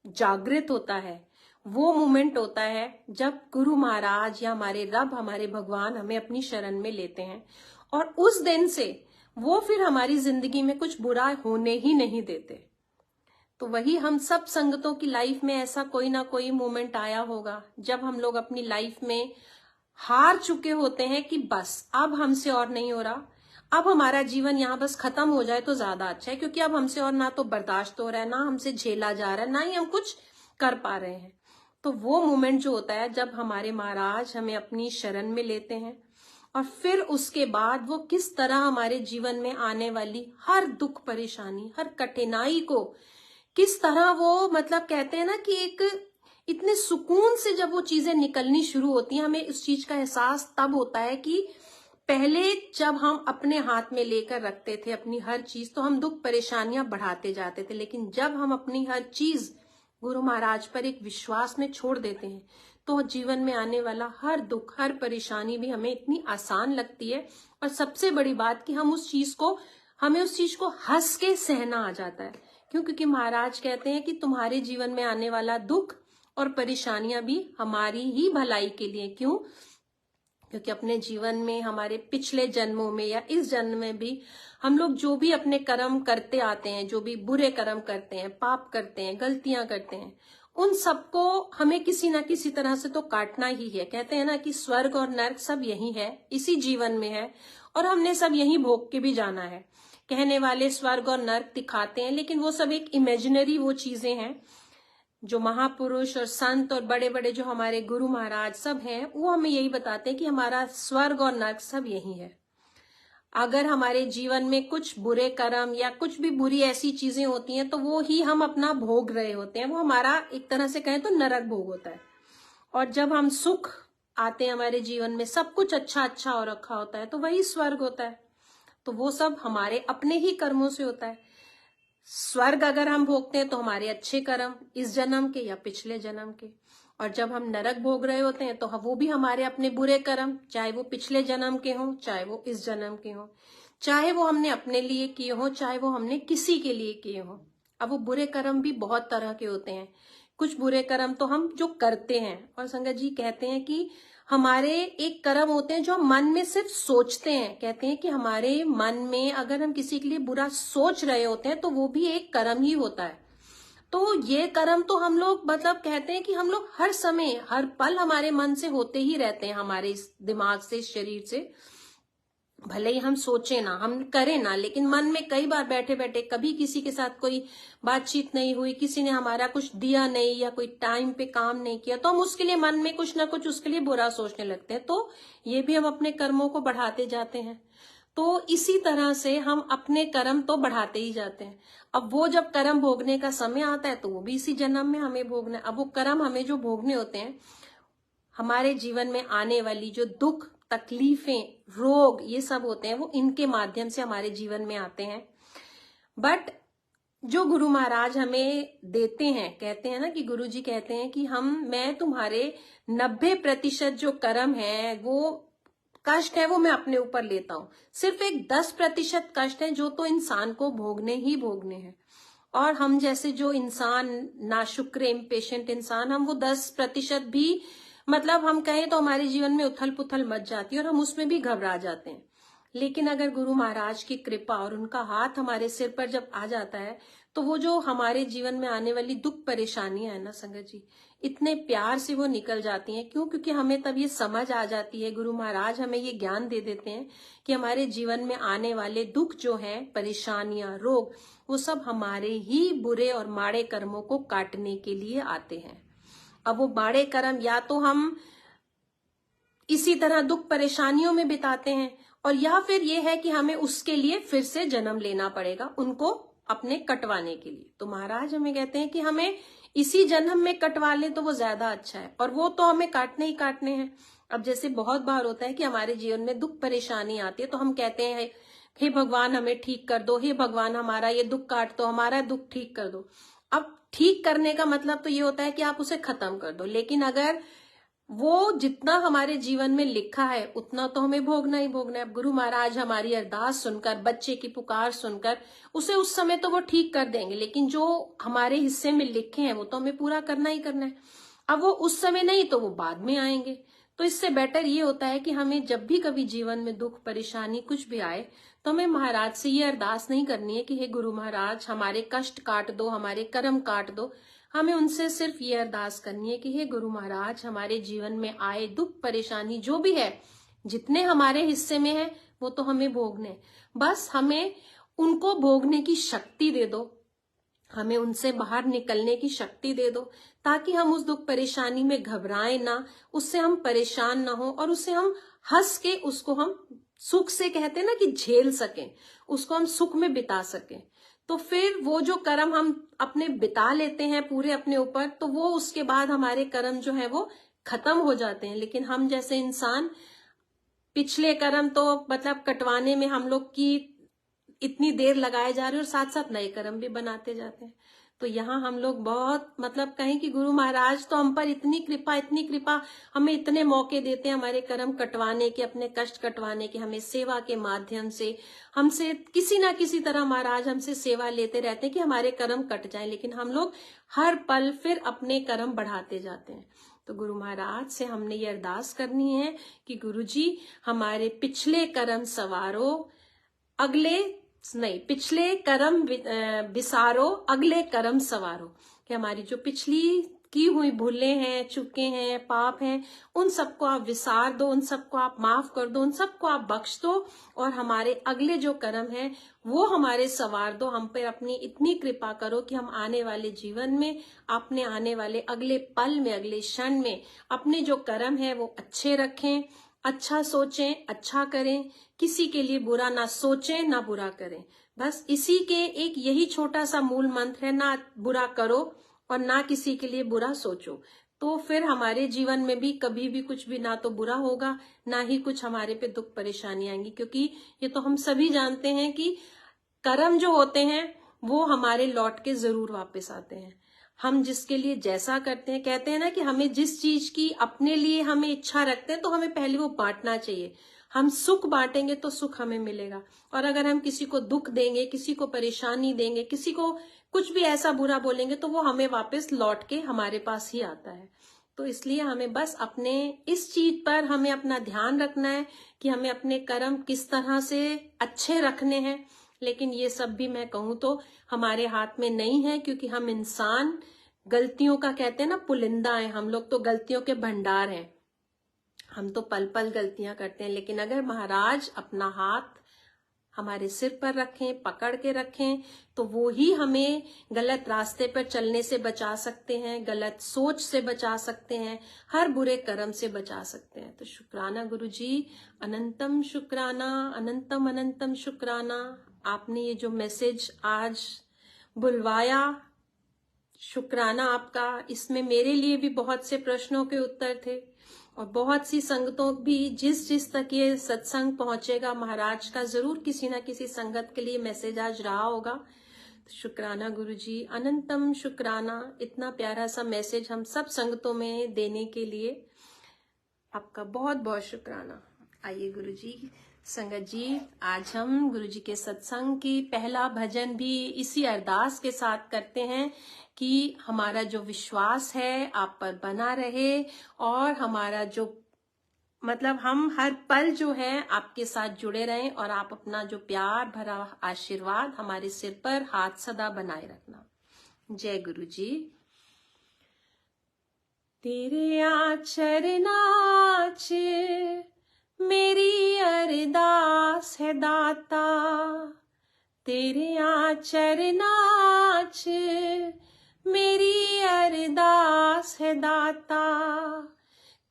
जागृत होता है, वो मोमेंट होता है जब गुरु महाराज या हमारे रब, हमारे भगवान हमें अपनी शरण में लेते हैं, और उस दिन से वो फिर हमारी जिंदगी में कुछ बुरा होने ही नहीं देते। तो वही हम सब संगतों की लाइफ में ऐसा कोई ना कोई मोमेंट आया होगा जब हम लोग अपनी लाइफ में हार चुके होते हैं कि बस अब हमसे और नहीं हो रहा, अब हमारा जीवन यहाँ बस खत्म हो जाए तो ज्यादा अच्छा है, क्योंकि अब हमसे और ना तो बर्दाश्त हो रहा है, ना हमसे झेला जा रहा है, ना ही हम कुछ कर पा रहे हैं। तो वो मोमेंट जो होता है जब हमारे महाराज हमें अपनी शरण में लेते हैं, और फिर उसके बाद वो किस तरह हमारे जीवन में आने वाली हर दुख परेशानी, हर कठिनाई को किस तरह वो मतलब कहते हैं ना कि एक इतने सुकून से जब वो चीजें निकलनी शुरू होती हैं, हमें उस चीज का एहसास तब होता है कि पहले जब हम अपने हाथ में लेकर रखते थे अपनी हर चीज तो हम दुख परेशानियां बढ़ाते जाते थे, लेकिन जब हम अपनी हर चीज गुरु महाराज पर एक विश्वास में छोड़ देते हैं तो जीवन में आने वाला हर दुख, हर परेशानी भी हमें इतनी आसान लगती है। और सबसे बड़ी बात कि हम उस चीज को हमें उस चीज को हंस के सहना आ जाता है। क्यों? क्योंकि महाराज कहते हैं कि तुम्हारे जीवन में आने वाला दुख और परेशानियां भी हमारी ही भलाई के लिए। क्यों? क्योंकि अपने जीवन में हमारे पिछले जन्मों में या इस जन्म में भी हम लोग जो भी अपने कर्म करते आते हैं, जो भी बुरे कर्म करते हैं, पाप करते हैं, गलतियां करते हैं, उन सबको हमें किसी ना किसी तरह से तो काटना ही है। कहते हैं ना कि स्वर्ग और नर्क सब यही है, इसी जीवन में है, और हमने सब यही भोग के भी जाना है। कहने वाले स्वर्ग और नर्क दिखाते हैं, लेकिन वो सब एक इमेजिनरी वो चीजें हैं। जो महापुरुष और संत और बड़े बड़े जो हमारे गुरु महाराज सब हैं, वो हमें यही बताते हैं कि हमारा स्वर्ग और नर्क सब यही है। अगर हमारे जीवन में कुछ बुरे कर्म या कुछ भी बुरी ऐसी चीजें होती हैं, तो वो ही हम अपना भोग रहे होते हैं। वो हमारा एक तरह से कहें तो नरक भोग होता है। और जब हम सुख आते हैं हमारे जीवन में, सब कुछ अच्छा अच्छा हो रखा होता है, तो वही स्वर्ग होता है। तो वो सब हमारे अपने ही कर्मों से होता है। स्वर्ग अगर हम भोगते हैं तो हमारे अच्छे कर्म, इस जन्म के या पिछले जन्म के। और जब हम नरक भोग रहे होते हैं तो वो भी हमारे अपने बुरे कर्म, चाहे वो पिछले जन्म के हों, चाहे वो इस जन्म के हों, चाहे वो हमने अपने लिए किए हों, चाहे वो हमने किसी के लिए किए हों। अब वो बुरे कर्म भी बहुत तरह के होते हैं। कुछ बुरे कर्म तो हम जो करते हैं, और संगत जी कहते हैं कि हमारे एक कर्म होते हैं जो हम मन में सिर्फ सोचते हैं। कहते हैं कि हमारे मन में अगर हम किसी के लिए बुरा सोच रहे होते हैं तो वो भी एक कर्म ही होता है। तो ये कर्म तो हम लोग मतलब कहते हैं कि हम लोग हर समय हर पल हमारे मन से होते ही रहते हैं, हमारे इस दिमाग से, इस शरीर से। भले ही हम सोचे ना, हम करें ना, लेकिन मन में कई बार बैठे बैठे कभी किसी के साथ कोई बातचीत नहीं हुई, किसी ने हमारा कुछ दिया नहीं या कोई टाइम पे काम नहीं किया, तो हम उसके लिए मन में कुछ ना कुछ उसके लिए बुरा सोचने लगते हैं। तो ये भी हम अपने कर्मों को बढ़ाते जाते हैं। तो इसी तरह से हम अपने कर्म तो बढ़ाते ही जाते हैं। अब वो जब कर्म भोगने का समय आता है तो वो भी इसी जन्म में हमें भोगना है। अब वो कर्म हमें जो भोगने होते हैं, हमारे जीवन में आने वाली जो दुख, तकलीफें, रोग, ये सब होते हैं, वो इनके माध्यम से हमारे जीवन में आते हैं। बट जो गुरु महाराज हमें देते हैं, कहते हैं ना कि गुरु जी कहते हैं कि मैं तुम्हारे 90% जो कर्म है, वो कष्ट है, वो मैं अपने ऊपर लेता हूं। सिर्फ एक 10% कष्ट है जो तो इंसान को भोगने ही भोगने हैं। और हम जैसे जो इंसान नाशुक्र, इम्पेशेंट इंसान, हम वो 10% भी मतलब हम कहें तो हमारे जीवन में उथल पुथल मच जाती है और हम उसमें भी घबरा जाते हैं। लेकिन अगर गुरु महाराज की कृपा और उनका हाथ हमारे सिर पर जब आ जाता है, तो वो जो हमारे जीवन में आने वाली दुख परेशानियां है ना संगत जी, इतने प्यार से वो निकल जाती हैं। क्यों? क्योंकि हमें तब ये समझ आ जाती है, गुरु महाराज हमें ये ज्ञान दे देते हैं कि हमारे जीवन में आने वाले दुख जो हैं, परेशानियां, रोग, वो सब हमारे ही बुरे और माड़े कर्मों को काटने के लिए आते हैं। अब वो माड़े कर्म या तो हम इसी तरह दुख परेशानियों में बिताते हैं, और या फिर ये है कि हमें उसके लिए फिर से जन्म लेना पड़ेगा, उनको अपने कटवाने के लिए। तो महाराज हमें कहते हैं कि हमें इसी जन्म में कटवा ले तो वो ज्यादा अच्छा है, और वो तो हमें काटने ही काटने हैं। अब जैसे बहुत बार होता है कि हमारे जीवन में दुख परेशानी आती है, तो हम कहते हैं हे भगवान हमें ठीक कर दो, हे भगवान हमारा ये दुख काट दो, हमारा दुख ठीक कर दो। अब ठीक करने का मतलब तो ये होता है कि आप उसे खत्म कर दो, लेकिन अगर वो जितना हमारे जीवन में लिखा है उतना तो हमें भोगना ही भोगना है। अब गुरु महाराज हमारी अरदास सुनकर, बच्चे की पुकार सुनकर उसे उस समय तो वो ठीक कर देंगे, लेकिन जो हमारे हिस्से में लिखे हैं वो तो हमें पूरा करना ही करना है। अब वो उस समय नहीं तो वो बाद में आएंगे। तो इससे बेटर ये होता है कि हमें जब भी कभी जीवन में दुख, परेशानी कुछ भी आए, तो हमें महाराज से ये अरदास नहीं करनी है कि हे गुरु महाराज हमारे कष्ट काट दो, हमारे कर्म काट दो। हमें उनसे सिर्फ ये अरदास करनी है कि हे गुरु महाराज हमारे जीवन में आए दुख, परेशानी जो भी है, जितने हमारे हिस्से में है, वो तो हमें भोगने, बस हमें उनको भोगने की शक्ति दे दो, हमें उनसे बाहर निकलने की शक्ति दे दो, ताकि हम उस दुख परेशानी में घबराएं ना, उससे हम परेशान ना हो, और उससे हम हंस के उसको हम सुख से, कहते हैं ना कि झेल सकें, उसको हम सुख में बिता सकें। तो फिर वो जो कर्म हम अपने बिता लेते हैं पूरे अपने ऊपर, तो वो उसके बाद हमारे कर्म जो है वो खत्म हो जाते हैं। लेकिन हम जैसे इंसान पिछले कर्म तो मतलब कटवाने में हम लोग की इतनी देर लगाए जा रहे हैं, और साथ साथ नए कर्म भी बनाते जाते हैं। तो यहाँ हम लोग बहुत मतलब कहें कि गुरु महाराज तो हम पर इतनी कृपा, हमें इतने मौके देते हैं हमारे कर्म कटवाने के, अपने कष्ट कटवाने के। हमें सेवा के माध्यम से हमसे किसी ना किसी तरह महाराज हमसे सेवा लेते रहते हैं कि हमारे कर्म कट जाएं, लेकिन हम लोग हर पल फिर अपने कर्म बढ़ाते जाते हैं। तो गुरु महाराज से हमने ये अरदास करनी है कि गुरु जी हमारे पिछले कर्म सवारो, पिछले कर्म बिसारो, अगले कर्म सवारो। कि हमारी जो पिछली की हुई भूलें हैं, चुके हैं, पाप हैं, उन सबको आप विसार दो, उन सबको आप माफ कर दो, उन सबको आप बख्श दो, और हमारे अगले जो कर्म है वो हमारे सवार दो। हम पर अपनी इतनी कृपा करो कि हम आने वाले जीवन में, अपने आने वाले अगले पल में, अगले क्षण में अपने जो कर्म है वो अच्छे रखें, अच्छा सोचें, अच्छा करें, किसी के लिए बुरा ना सोचें ना बुरा करें। बस इसी के एक यही छोटा सा मूल मंत्र है, ना बुरा करो और ना किसी के लिए बुरा सोचो। तो फिर हमारे जीवन में भी कभी भी कुछ भी ना तो बुरा होगा, ना ही कुछ हमारे पे दुख परेशानी आएंगी। क्योंकि ये तो हम सभी जानते हैं कि कर्म जो होते हैं वो हमारे लौट के जरूर वापस आते हैं। हम जिसके लिए जैसा करते हैं, कहते हैं ना कि हमें जिस चीज की अपने लिए हमें इच्छा रखते हैं तो हमें पहले वो बांटना चाहिए। हम सुख बांटेंगे तो सुख हमें मिलेगा, और अगर हम किसी को दुख देंगे, किसी को परेशानी देंगे, किसी को कुछ भी ऐसा बुरा बोलेंगे तो वो हमें वापस लौट के हमारे पास ही आता है। तो इसलिए हमें बस अपने इस चीज पर हमें अपना ध्यान रखना है कि हमें अपने कर्म किस तरह से अच्छे रखने हैं। लेकिन ये सब भी मैं कहूँ तो हमारे हाथ में नहीं है, क्योंकि हम इंसान गलतियों का कहते हैं ना पुलिंदा है, हम लोग तो गलतियों के भंडार हैं, हम तो पल पल गलतियां करते हैं। लेकिन अगर महाराज अपना हाथ हमारे सिर पर रखें, पकड़ के रखें, तो वो ही हमें गलत रास्ते पर चलने से बचा सकते हैं, गलत सोच से बचा सकते हैं, हर बुरे कर्म से बचा सकते हैं। तो शुक्राना गुरु जी, अनंतम शुक्राना, अनंतम अनंतम शुक्राना। आपने ये जो मैसेज आज बुलवाया, शुक्राना आपका। इसमें मेरे लिए भी बहुत से प्रश्नों के उत्तर थे, और बहुत सी संगतों भी, जिस तक ये सत्संग पहुंचेगा, महाराज का जरूर किसी ना किसी संगत के लिए मैसेज आज रहा होगा। तो शुक्राना गुरुजी, अनंतम शुक्राना, इतना प्यारा सा मैसेज हम सब संगतों में देने के लिए आपका बहुत बहुत शुक्राना। आइए गुरुजी, संगत जी, आज हम गुरुजी के सत्संग की पहला भजन भी इसी अरदास के साथ करते हैं कि हमारा जो विश्वास है आप पर बना रहे, और हमारा जो मतलब हम हर पल जो है आपके साथ जुड़े रहें, और आप अपना जो प्यार भरा आशीर्वाद हमारे सिर पर हाथ सदा बनाए रखना। जय गुरु जी। तेरे आचरनाच मेरी अरदास है दाता, तेरे आचरनाच मेरी अरदास है दाता,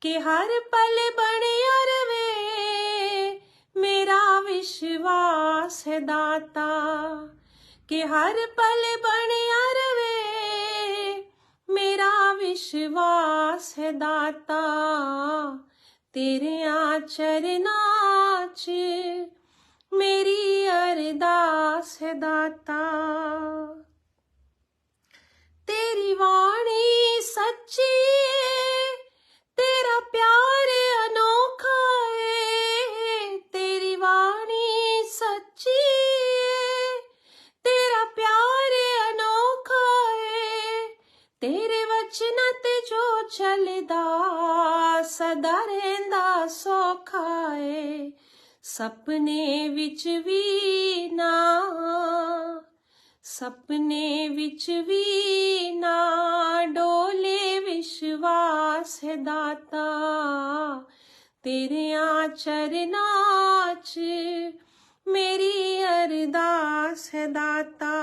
कि हर पल बने रवे मेरा विश्वास है दाता, कि हर पल बने रवे मेरा विश्वास है दाता, तेरे आचरनाच मेरी अरदास है दाता। तेरी वाणी सच्ची है, तेरा प्यार अनोखा है, तेरी वाणी सच्ची है, तेरा प्यार अनोखा है, तेरे वचन ते जो चलदा सदा रहंदा सौखा है, सपने विच भी ना, सपने विच भी ना डोले विश्वास है दाता, तेरे आचरनाच मेरी अरदास है दाता।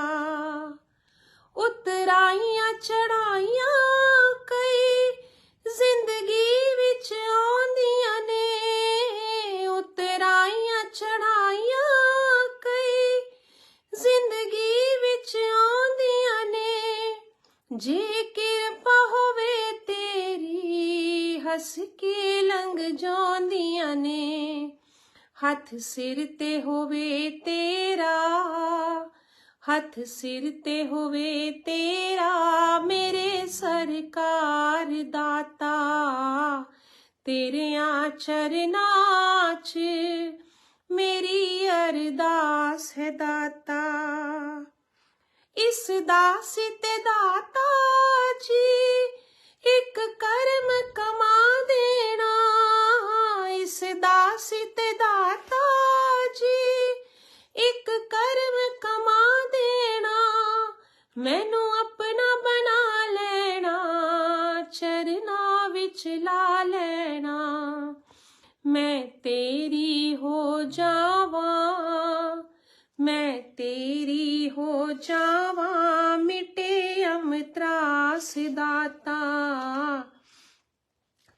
उतराइयां चढ़ाइयां कई जिंदगी विच आउंदियां ने, उतराइयां चढ़ाइयां कई जिंदगी विच आउंदियां ने, जे किरपा होवे तेरी हस के लंघ जांदियां ने, हथ सिर ते होवे तेरा हथ सिर ते होवे तेरा मेरे सरकार दाता, तेरे चरनां च मेरी अरदास है दाता। इस दास ते दाता जी एक कर्म कमा देना, इस दास ते दाता जी एक कर्म कमा देना, मैनू अपना बना लेना, चरना विच ला लेना, मैं तेरी हो जावा, मैं तेरी हो जावा, मिटे अमत्रास दाता,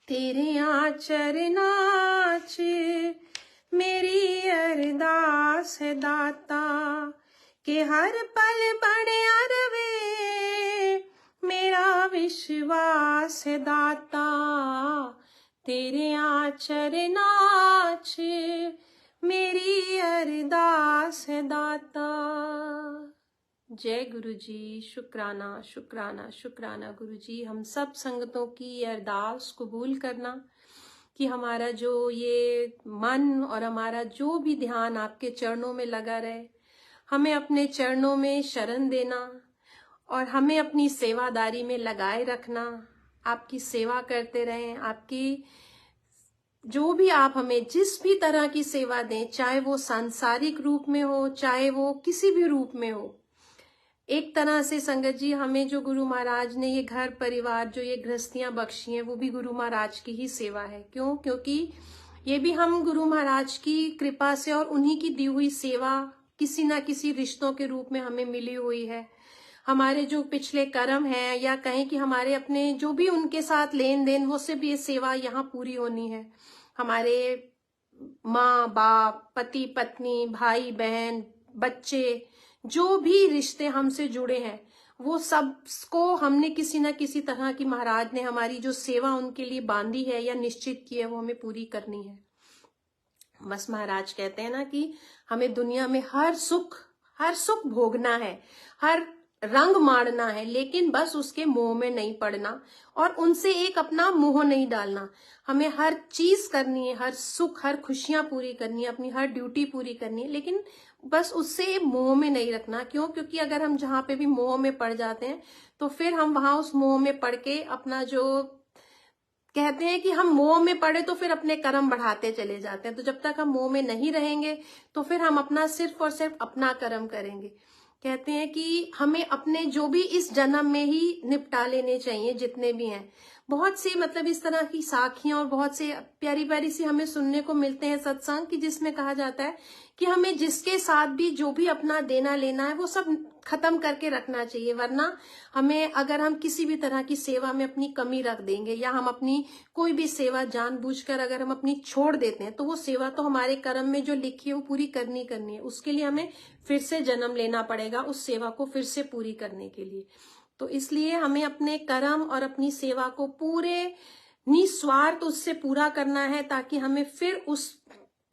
तेरे चरनां च मेरी अरदास है दाता, के हर पल बनिया रवे मेरा विश्वास है दाता, तेरे चरनां च मेरी अरदास है दाता। जय गुरु जी। शुक्राना शुक्राना शुक्राना गुरु जी। हम सब संगतों की ये अरदास कबूल करना कि हमारा जो ये मन और हमारा जो भी ध्यान आपके चरणों में लगा रहे, हमें अपने चरणों में शरण देना और हमें अपनी सेवादारी में लगाए रखना, आपकी सेवा करते रहें। आपकी जो भी आप हमें जिस भी तरह की सेवा दें, चाहे वो सांसारिक रूप में हो, चाहे वो किसी भी रूप में हो, एक तरह से संगत जी हमें जो गुरु महाराज ने ये घर परिवार जो ये गृहस्थियां बख्शी हैं, वो भी गुरु महाराज की ही सेवा है। क्यों? क्योंकि ये भी हम गुरु महाराज की कृपा से और उन्हीं की दी हुई सेवा किसी ना किसी रिश्तों के रूप में हमें मिली हुई है। हमारे जो पिछले कर्म हैं, या कहें कि हमारे अपने जो भी उनके साथ लेन देन, वो से भी ये सेवा यहाँ पूरी होनी है। हमारे माँ बाप, पति पत्नी, भाई बहन, बच्चे, जो भी रिश्ते हमसे जुड़े हैं, वो सबको हमने किसी ना किसी तरह की महाराज ने हमारी जो सेवा उनके लिए बांधी है या निश्चित की है, वो हमें पूरी करनी है। बस महाराज कहते हैं ना कि हमें दुनिया में हर सुख भोगना है, हर रंग मारना है, लेकिन बस उसके मोह में नहीं पड़ना और उनसे एक अपना मोह नहीं डालना। हमें हर चीज करनी है, हर सुख, हर खुशियां पूरी करनी है, अपनी हर ड्यूटी पूरी करनी है, लेकिन बस उससे मोह में नहीं रखना। क्यों? क्योंकि अगर हम जहां पे भी मोह में पड़ जाते हैं, तो फिर हम वहां उस मोह में पड़ के अपना जो कहते हैं कि हम मोह में पड़े तो फिर अपने कर्म बढ़ाते चले जाते हैं। तो जब तक हम मोह में नहीं रहेंगे तो फिर हम अपना सिर्फ और सिर्फ अपना कर्म करेंगे। कहते हैं कि हमें अपने जो भी इस जन्म में ही निपटा लेने चाहिए, जितने भी हैं। बहुत सी मतलब इस तरह की साखियां और बहुत से प्यारी प्यारी सी हमें सुनने को मिलते हैं सत्संग की, जिसमें कहा जाता है कि हमें जिसके साथ भी जो भी अपना देना लेना है वो सब खत्म करके रखना चाहिए, वरना हमें अगर हम किसी भी तरह की सेवा में अपनी कमी रख देंगे या हम अपनी कोई भी सेवा जानबूझकर अगर हम अपनी छोड़ देते हैं, तो वो सेवा तो हमारे कर्म में जो लिखी है वो पूरी करनी है। उसके लिए हमें फिर से जन्म लेना पड़ेगा उस सेवा को फिर से पूरी करने के लिए। तो इसलिए हमें अपने कर्म और अपनी सेवा को पूरे निस्वार्थ उससे पूरा करना है, ताकि हमें फिर उस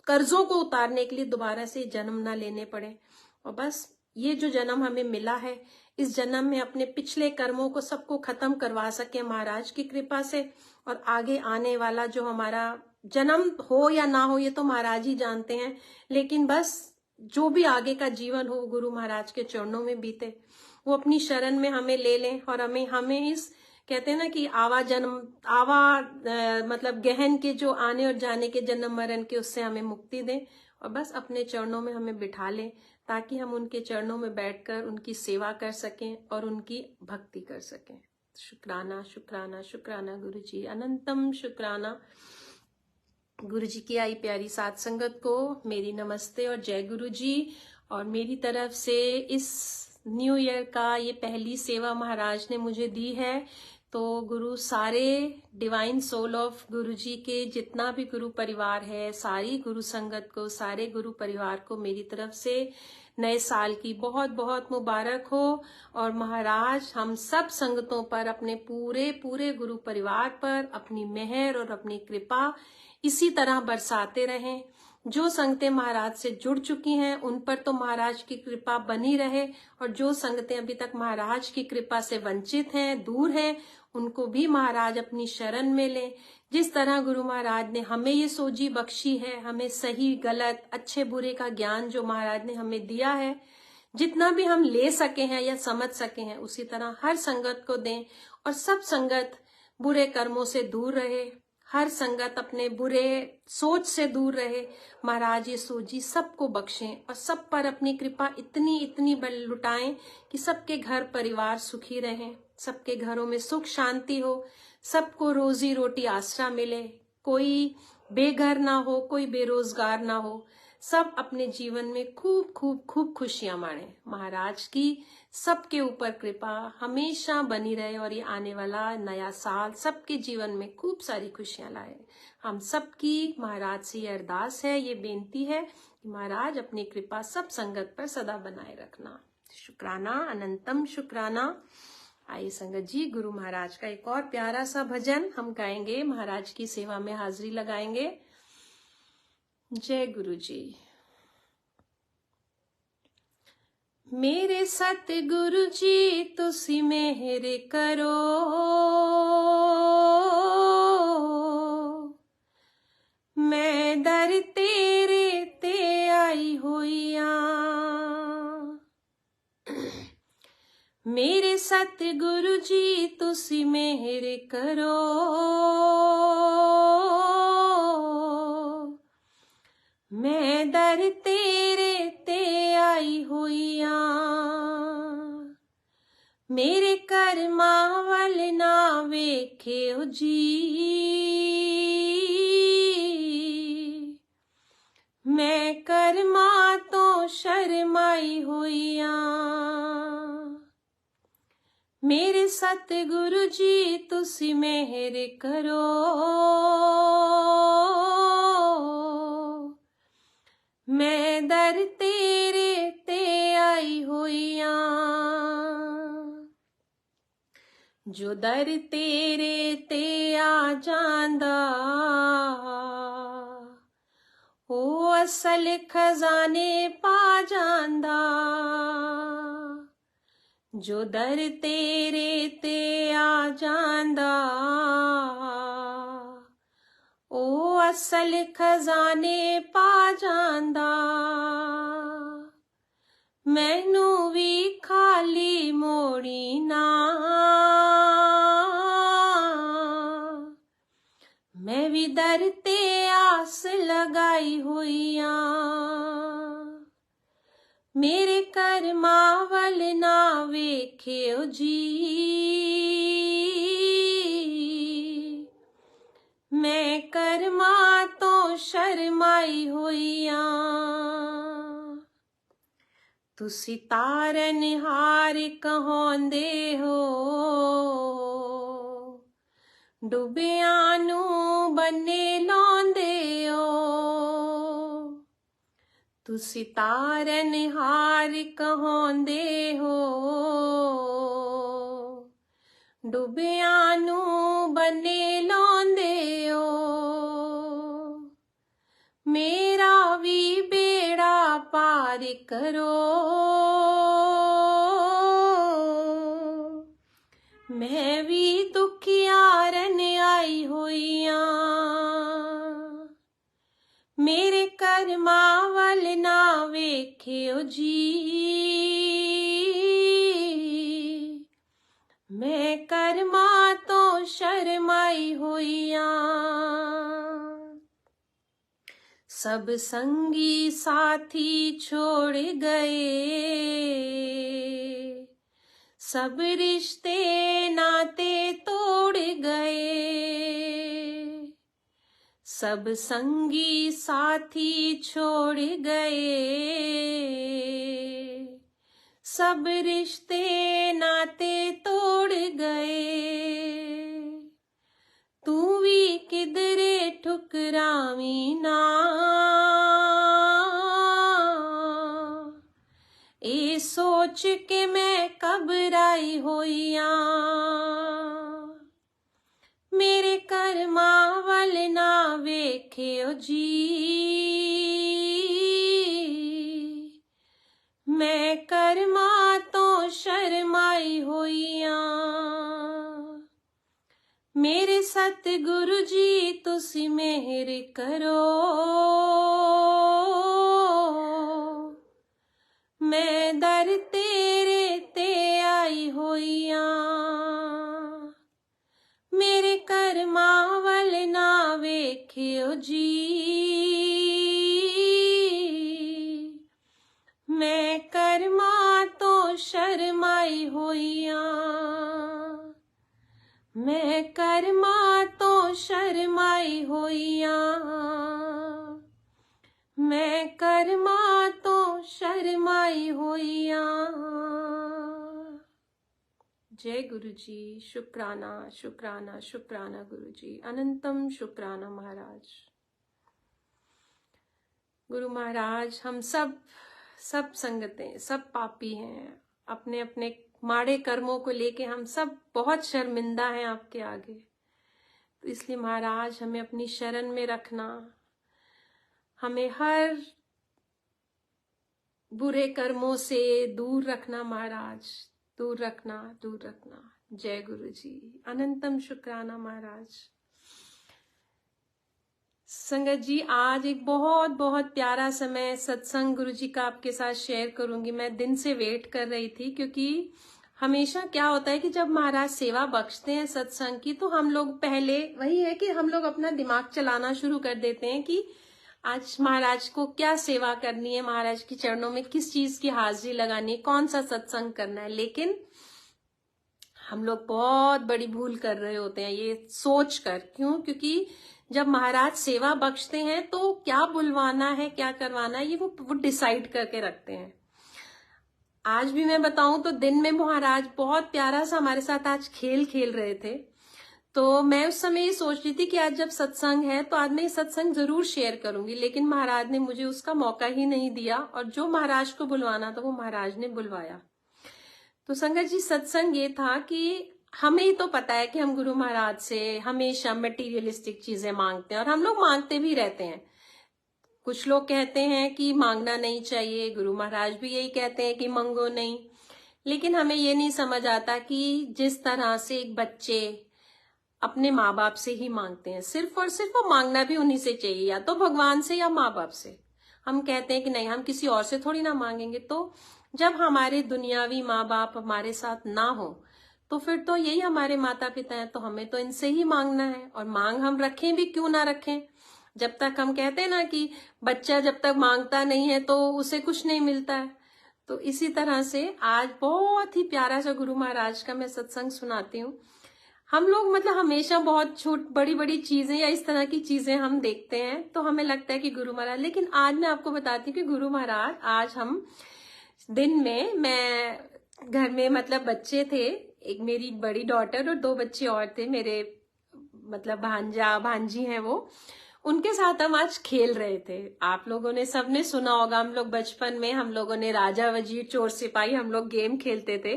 कर्जों को उतारने के लिए दोबारा से जन्म ना लेने पड़े। और बस ये जो जन्म हमें मिला है, इस जन्म में अपने पिछले कर्मों को सबको खत्म करवा सके महाराज की कृपा से, और आगे आने वाला जो हमारा जन्म हो या ना हो ये तो महाराज ही जानते हैं, लेकिन बस जो भी आगे का जीवन हो गुरु महाराज के चरणों में बीते, वो अपनी शरण में हमें ले लें और हमें इस कहते हैं ना कि मतलब गहन के जो आने और जाने के जन्म मरण के, उससे हमें मुक्ति दें और बस अपने चरणों में हमें बिठा लें, ताकि हम उनके चरणों में बैठकर उनकी सेवा कर सकें और उनकी भक्ति कर सकें। शुक्राना शुक्राना शुक्राना गुरु जी, अनंतम शुक्राना। गुरु जी की आई प्यारी साथ संगत को मेरी नमस्ते और जय गुरु जी। और मेरी तरफ से इस न्यू ईयर का ये पहली सेवा महाराज ने मुझे दी है, तो गुरु सारे डिवाइन सोल ऑफ गुरु जी के जितना भी गुरु परिवार है, सारी गुरु संगत को, सारे गुरु परिवार को मेरी तरफ से नए साल की बहुत बहुत मुबारक हो। और महाराज हम सब संगतों पर, अपने पूरे पूरे गुरु परिवार पर अपनी मेहर और अपनी कृपा इसी तरह बरसाते रहें। जो संगतें महाराज से जुड़ चुकी हैं उन पर तो महाराज की कृपा बनी रहे, और जो संगतें अभी तक महाराज की कृपा से वंचित हैं, दूर हैं, उनको भी महाराज अपनी शरण में लें। जिस तरह गुरु महाराज ने हमें ये सोजी बख्शी है, हमें सही गलत अच्छे बुरे का ज्ञान जो महाराज ने हमें दिया है, जितना भी हम ले सके हैं या समझ सके हैं, उसी तरह हर संगत को दें, और सब संगत बुरे कर्मों से दूर रहे, हर संगत अपने बुरे सोच से दूर रहे। महाराज ये सोजी सबको बख्शें और सब पर अपनी कृपा इतनी इतनी बल लुटाएं कि सबके घर परिवार सुखी रहें, सबके घरों में सुख शांति हो, सबको रोजी रोटी आसरा मिले, कोई बेघर ना हो, कोई बेरोजगार ना हो, सब अपने जीवन में खूब खूब खूब खुशियां माणे। महाराज की सबके ऊपर कृपा हमेशा बनी रहे, और ये आने वाला नया साल सबके जीवन में खूब सारी खुशियां लाए। हम सबकी महाराज से ये अरदास है, ये बेनती है कि महाराज अपनी कृपा सब संगत पर सदा बनाए रखना। शुक्राना, अनंतम शुक्राना। आइए संगत जी, गुरु महाराज का एक और प्यारा सा भजन हम गाएंगे, महाराज की सेवा में हाजिरी लगाएंगे। जय गुरु जी। मेरे सतगुरु जी तुसी मेहर करो, मैं दर तेरे ते आई होइया। मेरे सतगुरु जी तुसी मेहर करो, मैं दर तेरे ते आई होइया। मेरे कर्मा वल ना वेख्यो जी, मैं कर्मा तो शर्माई होइया। मेरे सतगुरु जी तुसी मेहर करो, मैं दर तेरे ते आई होइया। जो दर तेरे ते आ जांदा, ओ असल खजाने पा जांदा। जो दर तेरे ते आ जांदा, ओ असल खजाने पा जांदा। मैनू भी खाली मोड़ी ना, मैं भी दर ते आस लगाई हुईया। मेरे कर्मा वल ना वेख्यो जी, मैं कर्मा तो शर्माई होइया। तुसी तारन हार कहोंदे हो, डुबियां नू बन्ने लाउंदे हो। तुसी तारन हार कहोंदे हो, डुबियां नू बन्ने लाउंदे हो। मेरा भी बेड़ा पार करो, मैं भी दुखियारन आई होइया। मेरे कर्मा वल ना वेख्यो जी, मैं कर्मा तो शर्माई होइया। सब संगी साथी छोड़ गए, सब रिश्ते नाते तोड़ गए। सब संगी साथी छोड़ गए, सब रिश्ते नाते तोड़ गए। तू भी किधरे ठुकरावी ना, ए सोच के मैं घबराई होइया। मेरे कर्मा वल ना वेख्यो जी, मेरे सतगुरु जी तुसी मेहर करो, मैं दर तेरे ते आई होइया, मेरे कर्मा वल ना वेखियो जी, मैं कर्मा तो शर्माई होइया, मैं कर्मा तो शर्माई होइया, मैं कर्मा तो शर्माई होइया। जय गुरु जी, शुक्राना शुक्राना शुक्राना गुरु जी, अनंतम शुक्राना महाराज। गुरु महाराज, हम सब संगतें, सब पापी हैं, अपने अपने माड़े कर्मों को लेके हम सब बहुत शर्मिंदा हैं आपके आगे। तो इसलिए महाराज हमें अपनी शरण में रखना, हमें हर बुरे कर्मों से दूर रखना महाराज, दूर रखना, दूर रखना। जय गुरु जी, अनंतम शुक्राना महाराज। संगत जी, आज एक बहुत बहुत प्यारा समय सत्संग गुरु जी का आपके साथ शेयर करूंगी। मैं दिन से वेट कर रही थी, क्योंकि हमेशा क्या होता है कि जब महाराज सेवा बख्शते हैं सत्संग की, तो हम लोग पहले वही है कि हम लोग अपना दिमाग चलाना शुरू कर देते हैं कि आज महाराज को क्या सेवा करनी है, महाराज के चरणों में किस चीज की हाजिरी लगानी है, कौन सा सत्संग करना है। लेकिन हम लोग बहुत बड़ी भूल कर रहे होते हैं ये सोच कर। क्यों? क्योंकि जब महाराज सेवा बख्शते हैं तो क्या बुलवाना है, क्या करवाना है, ये वो डिसाइड करके रखते हैं। आज भी मैं बताऊं तो दिन में महाराज बहुत प्यारा सा हमारे साथ आज खेल रहे थे। तो मैं उस समय ये सोच रही थी कि आज जब सत्संग है तो आज मैं ये सत्संग जरूर शेयर करूंगी, लेकिन महाराज ने मुझे उसका मौका ही नहीं दिया, और जो महाराज को बुलवाना था वो महाराज ने बुलवाया। तो संगत जी, सत्संग ये था कि हमें ही तो पता है कि हम गुरु महाराज से हमेशा मटेरियलिस्टिक चीजें मांगते हैं, और हम लोग मांगते भी रहते हैं। कुछ लोग कहते हैं कि मांगना नहीं चाहिए, गुरु महाराज भी यही कहते हैं कि मांगो नहीं। लेकिन हमें ये नहीं समझ आता कि जिस तरह से एक बच्चे अपने माँ बाप से ही मांगते हैं, सिर्फ और सिर्फ वो मांगना भी उन्हीं से चाहिए, या तो भगवान से या माँ बाप से। हम कहते हैं कि नहीं, हम किसी और से थोड़ी ना मांगेंगे। तो जब हमारे दुनियावी माँ बाप हमारे साथ ना हो तो फिर तो यही हमारे माता पिता हैं, तो हमें तो इनसे ही मांगना है। और मांग हम रखें भी क्यों ना रखें, जब तक हम कहते हैं ना कि बच्चा जब तक मांगता नहीं है तो उसे कुछ नहीं मिलता है। तो इसी तरह से आज बहुत ही प्यारा सा गुरु महाराज का मैं सत्संग सुनाती हूँ। हम लोग मतलब हमेशा बहुत बड़ी बड़ी चीजें या इस तरह की चीजें हम देखते हैं तो हमें लगता है कि गुरु महाराज, लेकिन आज मैं आपको बताती हूँ कि गुरु महाराज, आज हम दिन में, मैं घर में मतलब बच्चे थे, एक मेरी बड़ी डॉटर और 2 बच्चे और थे, मेरे मतलब भांजा भांजी हैं वो, उनके साथ हम आज खेल रहे थे। आप लोगों ने सबने सुना होगा, हम लोग बचपन में हम लोगों ने राजा वजीर चोर सिपाही हम लोग गेम खेलते थे।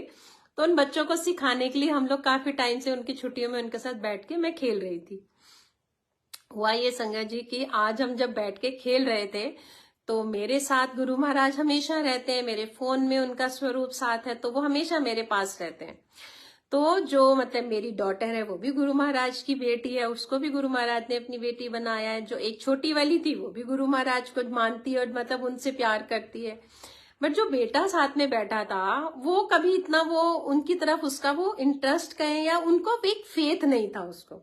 तो उन बच्चों को सिखाने के लिए हम लोग काफी टाइम से उनकी छुट्टियों में उनके साथ बैठ के मैं खेल रही थी। हुआ ये संगत जी कि आज हम जब बैठ के खेल रहे थे तो मेरे साथ गुरु महाराज हमेशा रहते हैं, मेरे फोन में उनका स्वरूप साथ है, तो वो हमेशा मेरे पास रहते हैं। तो जो मतलब मेरी डॉटर है वो भी गुरु महाराज की बेटी है, उसको भी गुरु महाराज ने अपनी बेटी बनाया है। जो एक छोटी वाली थी वो भी गुरु महाराज को मानती है और मतलब उनसे प्यार करती है। बट जो बेटा साथ में बैठा था वो कभी इतना वो उनकी तरफ उसका वो इंटरेस्ट कहें या उनको एक फेथ नहीं था उसको।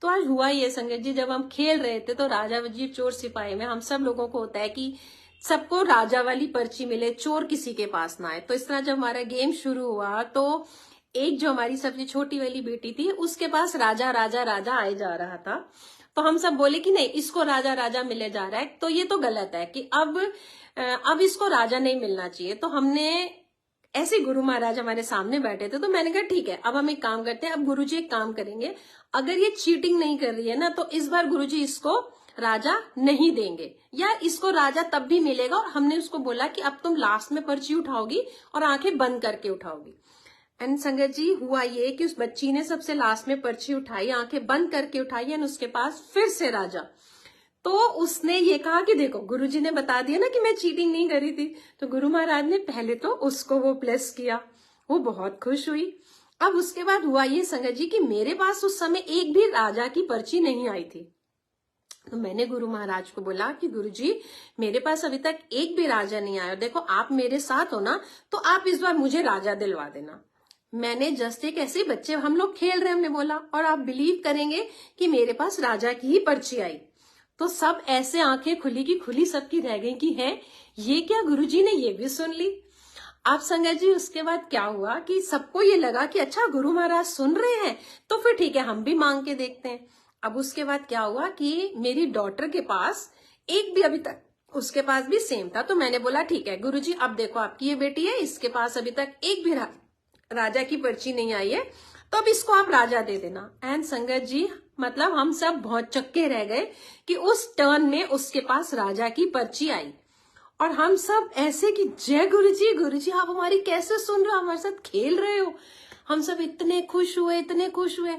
तो आज हुआ ये संगत जी, जब हम खेल रहे थे तो राजा वजीर चोर सिपाही में हम सब लोगों को होता है कि सबको राजा वाली पर्ची मिले, चोर किसी के पास ना आए। तो इस तरह जब हमारा गेम शुरू हुआ तो एक जो हमारी सबसे छोटी वाली बेटी थी उसके पास राजा राजा राजा आए जा रहा था। तो हम सब बोले कि नहीं, इसको राजा राजा मिले जा रहा है, तो ये तो गलत है कि अब इसको राजा नहीं मिलना चाहिए। तो हमने ऐसे गुरु महाराज हमारे सामने बैठे थे तो मैंने कहा ठीक है, अब हम एक काम करते हैं, अब गुरुजी एक काम करेंगे, अगर ये चीटिंग नहीं कर रही है ना तो इस बार गुरुजी इसको राजा नहीं देंगे, या इसको राजा तब भी मिलेगा। और हमने उसको बोला कि अब तुम लास्ट में पर्ची उठाओगी और आंखें बंद करके उठाओगी। एंड संगत जी, हुआ ये कि उस बच्ची ने सबसे लास्ट में पर्ची उठाई, आंखें बंद करके उठाई, एंड उसके पास फिर से राजा। तो उसने ये कहा कि देखो गुरुजी ने बता दिया ना कि मैं चीटिंग नहीं करी थी। तो गुरु महाराज ने पहले तो उसको वो ब्लेस किया, वो बहुत खुश हुई। अब उसके बाद हुआ ये संगत जी कि मेरे पास उस समय एक भी राजा की पर्ची नहीं आई थी। तो मैंने गुरु महाराज को बोला कि गुरु जी, मेरे पास अभी तक एक भी राजा नहीं आया, देखो आप मेरे साथ हो ना, तो आप इस बार मुझे राजा दिलवा देना। मैंने जस्ट एक ऐसे बच्चे हम लोग खेल रहे, हमने बोला, और आप बिलीव करेंगे कि मेरे पास राजा की ही पर्ची आई। तो सब ऐसे आंखें खुली की खुली सबकी रह गई कि है ये क्या, गुरुजी ने ये भी सुन ली। आप संगत जी उसके बाद क्या हुआ कि सबको ये लगा कि अच्छा गुरु महाराज सुन रहे हैं, तो फिर ठीक है हम भी मांग के देखते हैं। अब उसके बाद क्या हुआ कि मेरी डॉटर के पास एक भी अभी तक, उसके पास भी सेम था। तो मैंने बोला ठीक है गुरुजी, अब देखो आपकी ये बेटी है, इसके पास अभी तक एक भी राजा की पर्ची नहीं आई है, तो अब इसको आप राजा दे देना। एंड संगत जी मतलब हम सब बहुत चक्के रह गए कि उस टर्न में उसके पास राजा की पर्ची आई, और हम सब ऐसे कि जय गुरुजी आप हमारी कैसे सुन रहे हो, हमारे साथ खेल रहे हो। हम सब इतने खुश हुए, इतने खुश हुए।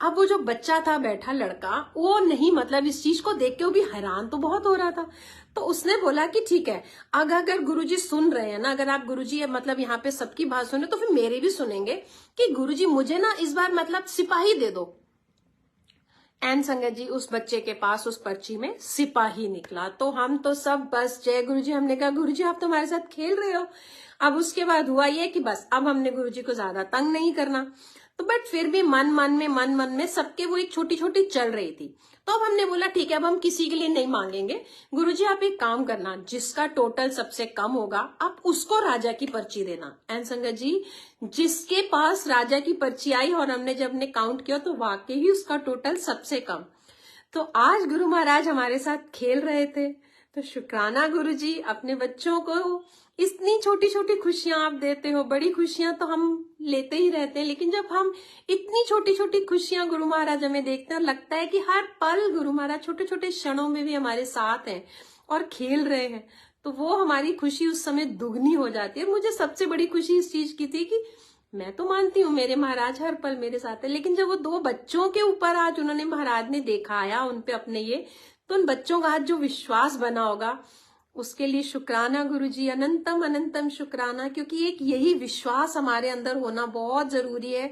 अब वो जो बच्चा था बैठा लड़का, वो नहीं मतलब इस चीज को देख के वो भी हैरान तो बहुत हो रहा था। तो उसने बोला कि ठीक है, अगर गुरुजी सुन रहे हैं ना, अगर आप गुरुजी मतलब यहाँ पे सबकी बात सुने तो फिर मेरे भी सुनेंगे कि गुरुजी मुझे ना इस बार मतलब सिपाही दे दो। एंड संगत जी उस बच्चे के पास उस पर्ची में सिपाही निकला। तो हम तो सब बस जय गुरुजी, हमने कहा गुरुजी आप तो हमारे साथ खेल रहे हो। अब उसके बाद हुआ ये कि बस अब हमने गुरुजी को ज्यादा तंग नहीं करना। तो बट फिर भी मन मन में सबके वो एक छोटी छोटी चल रही थी। तो अब हमने बोला ठीक है, अब हम किसी के लिए नहीं मांगेंगे। गुरुजी आप एक काम करना, जिसका टोटल सबसे कम होगा आप उसको राजा की पर्ची देना। एंड संगत जी जिसके पास राजा की पर्ची आई और हमने जब ने काउंट किया तो वाकई ही उसका टोटल सबसे कम। तो आज गुरु महाराज हमारे साथ खेल रहे थे। तो शुक्राना गुरुजी, अपने बच्चों को इतनी छोटी छोटी खुशियां आप देते हो। बड़ी खुशियां तो हम लेते ही रहते हैं, लेकिन जब हम इतनी छोटी छोटी खुशियां गुरु महाराज हमें देखते हैं, लगता है कि हर पल गुरु महाराज छोटे छोटे क्षणों में भी हमारे साथ हैं और खेल रहे हैं, तो वो हमारी खुशी उस समय दुगनी हो जाती है। मुझे सबसे बड़ी खुशी इस चीज की थी कि मैं तो मानती हूँ मेरे महाराज हर पल मेरे साथ है, लेकिन जब वो दो बच्चों के ऊपर आज उन्होंने महाराज ने दिखाया उन पे अपने ये, तो उन बच्चों का आज जो विश्वास बना होगा उसके लिए शुक्राना गुरुजी, अनंतम अनंतम शुक्राना। क्योंकि एक यही विश्वास हमारे अंदर होना बहुत जरूरी है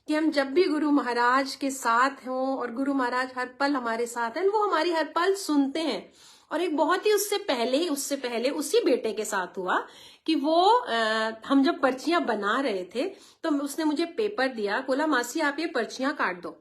कि हम जब भी गुरु महाराज के साथ हों और गुरु महाराज हर पल हमारे साथ हैं, वो हमारी हर पल सुनते हैं। और एक बहुत ही उससे पहले उसी बेटे के साथ हुआ कि वो हम जब पर्चियां बना रहे थे तो उसने मुझे पेपर दिया, बोला मासी आप ये पर्चियां काट दो।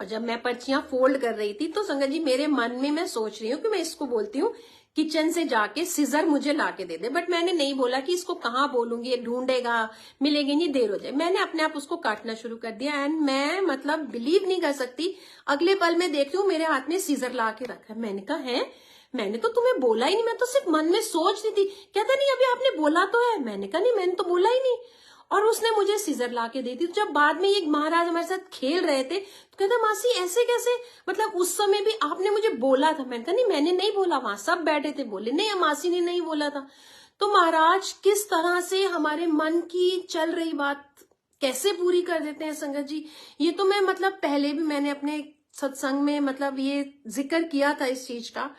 और जब मैं पर्चियां फोल्ड कर रही थी तो संगत जी मेरे मन में मैं सोच रही हूँ कि मैं इसको बोलती हूँ किचन से जाके सीजर मुझे लाके दे दे, बट मैंने नहीं बोला कि इसको कहाँ बोलूंगी, ढूंढेगा मिलेंगे नहीं, देर हो जाए। मैंने अपने आप उसको काटना शुरू कर दिया। एंड मैं मतलब बिलीव नहीं कर सकती, अगले पल में देखती हूँ मेरे हाथ में सीजर ला के रखा है। मैंने कहा है, मैंने तो तुम्हें बोला ही नहीं, मैं तो सिर्फ मन में सोच रही थी। कहता नहीं अभी आपने बोला तो है। मैंने कहा नहीं मैंने तो बोला ही नहीं, और उसने मुझे सीजर ला के दे दी। जब बाद में ये महाराज हमारे साथ खेल रहे थे तो कहता मासी ऐसे कैसे, मतलब उस समय भी आपने मुझे बोला था। मैंने कहा नहीं मैंने नहीं बोला, वहां सब बैठे थे, बोले नहीं मासी ने नहीं बोला था। तो महाराज किस तरह से हमारे मन की चल रही बात कैसे पूरी कर देते हैं संगत जी। ये तो मैं मतलब पहले भी मैंने अपने सत्संग में मतलब ये जिक्र किया था इस चीज का।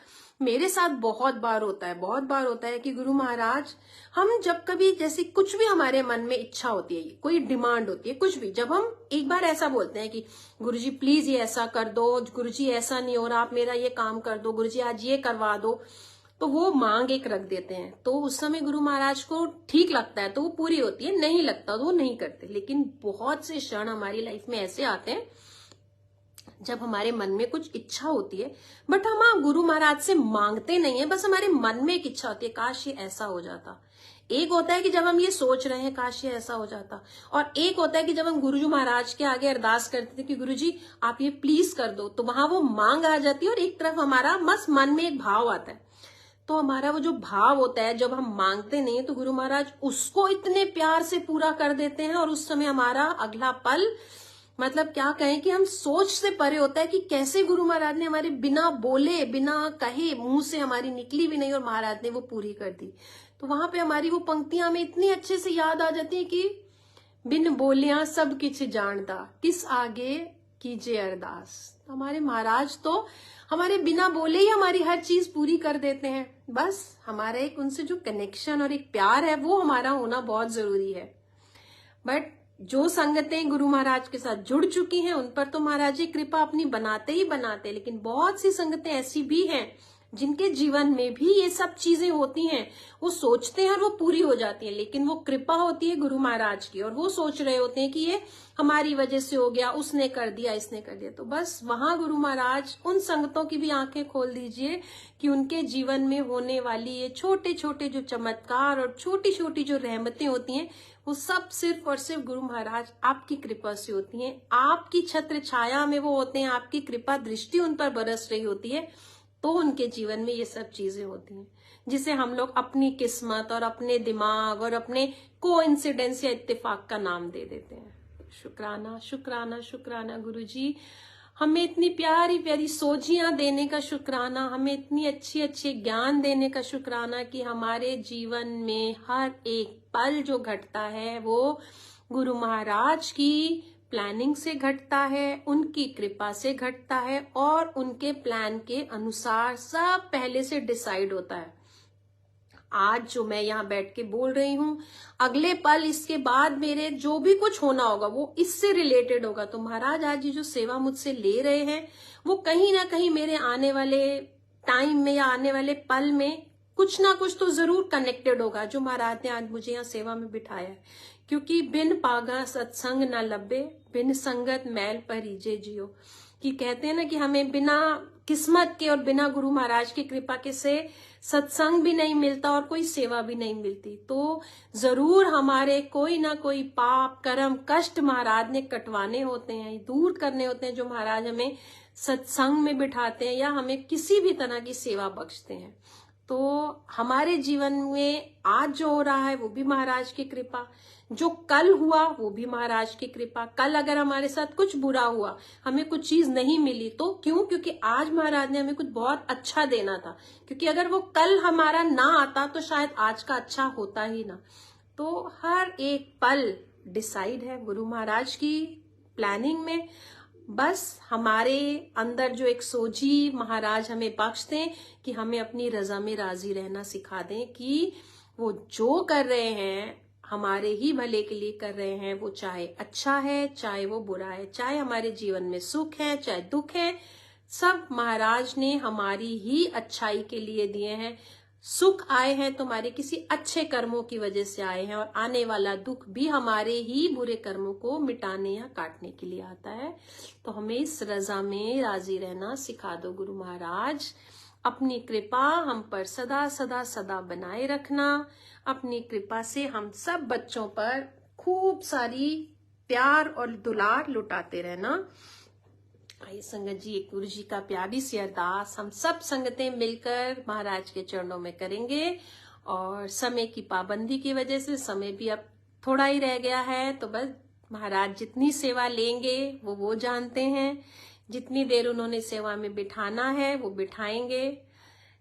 मेरे साथ बहुत बार होता है कि गुरु महाराज हम जब कभी जैसे कुछ भी हमारे मन में इच्छा होती है, कोई डिमांड होती है, कुछ भी, जब हम एक बार ऐसा बोलते हैं कि गुरुजी प्लीज ये ऐसा कर दो, गुरुजी ऐसा नहीं हो रहा आप मेरा ये काम कर दो, गुरुजी आज ये करवा दो, तो वो मांग एक रख देते हैं। तो उस समय गुरु महाराज को ठीक लगता है तो वो पूरी होती है, नहीं लगता तो वो नहीं करते। लेकिन बहुत से क्षण हमारी लाइफ में ऐसे आते हैं जब हमारे मन में कुछ इच्छा होती है, बट हम गुरु महाराज से मांगते नहीं है, बस हमारे मन में एक इच्छा होती है काश ये ऐसा हो जाता। एक होता है कि जब हम ये सोच रहे हैं काश ये ऐसा हो जाता, और एक होता है कि जब हम गुरुजी महाराज के आगे अरदास करते थे कि गुरुजी आप ये प्लीज कर दो, तो वहां वो मांग आ जाती है और एक तरफ हमारा बस मन में एक भाव आता है। तो हमारा वो जो भाव होता है जब हम मांगते नहीं है तो गुरु महाराज उसको इतने प्यार से पूरा कर देते हैं, और उस समय हमारा अगला पल मतलब क्या कहें कि हम सोच से परे होता है कि कैसे गुरु महाराज ने हमारे बिना बोले बिना कहे मुंह से हमारी निकली भी नहीं और महाराज ने वो पूरी कर दी। तो वहां पे हमारी वो पंक्तियां हमें इतनी अच्छे से याद आ जाती है कि बिन बोलिया सब किछ जानदा, किस आगे कीजिए अरदास। तो हमारे महाराज तो हमारे बिना बोले ही हमारी हर चीज पूरी कर देते हैं। बस हमारा एक उनसे जो कनेक्शन और एक प्यार है वो हमारा होना बहुत जरूरी है। बट जो संगतें गुरु महाराज के साथ जुड़ चुकी हैं उन पर तो महाराज जी कृपा अपनी बनाते ही बनाते, लेकिन बहुत सी संगतें ऐसी भी हैं जिनके जीवन में भी ये सब चीजें होती हैं। वो सोचते हैं और वो पूरी हो जाती है, लेकिन वो कृपा होती है गुरु महाराज की, और वो सोच रहे होते हैं कि ये हमारी वजह से हो गया, उसने कर दिया, इसने कर दिया। तो बस वहां गुरु महाराज उन संगतों की भी आंखें खोल दीजिए कि उनके जीवन में होने वाली ये छोटे छोटे जो चमत्कार और छोटी छोटी जो रहमतें होती हैं, वो सब सिर्फ और सिर्फ गुरु महाराज आपकी कृपा से होती हैं। आपकी छत्र छाया में वो होते हैं, आपकी कृपा दृष्टि उन पर बरस रही होती है, तो उनके जीवन में ये सब चीजें होती हैं, जिसे हम लोग अपनी किस्मत और अपने दिमाग और अपने कोइंसिडेंस या इत्तेफाक का नाम दे देते हैं। शुक्राना शुक्राना शुक्राना गुरुजी, हमें इतनी प्यारी प्यारी सोचियां देने का शुक्राना, हमें इतनी अच्छी अच्छी ज्ञान देने का शुक्राना कि हमारे जीवन में हर एक पल जो घटता है वो गुरु महाराज की प्लानिंग से घटता है, उनकी कृपा से घटता है, और उनके प्लान के अनुसार सब पहले से डिसाइड होता है। आज जो मैं यहाँ बैठ के बोल रही हूँ, अगले पल इसके बाद मेरे जो भी कुछ होना होगा वो इससे रिलेटेड होगा। तो महाराज आज ये जो सेवा मुझसे ले रहे हैं वो कहीं ना कहीं मेरे आने वाले टाइम में या आने वाले पल में कुछ ना कुछ तो जरूर कनेक्टेड होगा, जो महाराज ने आज मुझे यहाँ सेवा में बिठाया है। क्योंकि बिन पागा सत्संग न लब्बे, बिन संगत मैल परिजे जियो, कि कहते हैं ना कि हमें बिना किस्मत के और बिना गुरु महाराज की कृपा के से सत्संग भी नहीं मिलता और कोई सेवा भी नहीं मिलती। तो जरूर हमारे कोई ना कोई पाप कर्म कष्ट महाराज ने कटवाने होते हैं, दूर करने होते हैं, जो महाराज हमें सत्संग में बिठाते हैं या हमें किसी भी तरह की सेवा बख्शते हैं। तो हमारे जीवन में आज जो हो रहा है वो भी महाराज की कृपा, जो कल हुआ वो भी महाराज की कृपा। कल अगर हमारे साथ कुछ बुरा हुआ, हमें कुछ चीज नहीं मिली, तो क्यों? क्योंकि आज महाराज ने हमें कुछ बहुत अच्छा देना था, क्योंकि अगर वो कल हमारा ना आता तो शायद आज का अच्छा होता ही ना। तो हर एक पल डिसाइड है गुरु महाराज की प्लानिंग में। बस हमारे अंदर जो एक सोझी महाराज हमें बख्श दें कि हमें अपनी रजा में राजी रहना सिखा दें कि वो जो कर रहे हैं हमारे ही भले के लिए कर रहे हैं, वो चाहे अच्छा है चाहे वो बुरा है, चाहे हमारे जीवन में सुख है चाहे दुख है, सब महाराज ने हमारी ही अच्छाई के लिए दिए हैं। सुख आए हैं तो हमारे किसी अच्छे कर्मों की वजह से आए हैं, और आने वाला दुख भी हमारे ही बुरे कर्मों को मिटाने या काटने के लिए आता है। तो हमें इस रजा में राजी रहना सिखा दो गुरु महाराज। अपनी कृपा हम पर सदा सदा सदा बनाए रखना। अपनी कृपा से हम सब बच्चों पर खूब सारी प्यार और दुलार लुटाते रहना। आइए संगत जी, एक गुरु जी का प्यारी सी अरदास हम सब संगतें मिलकर महाराज के चरणों में करेंगे। और समय की पाबंदी की वजह से समय भी अब थोड़ा ही रह गया है, तो बस महाराज जितनी सेवा लेंगे वो जानते हैं, जितनी देर उन्होंने सेवा में बिठाना है वो बिठाएंगे।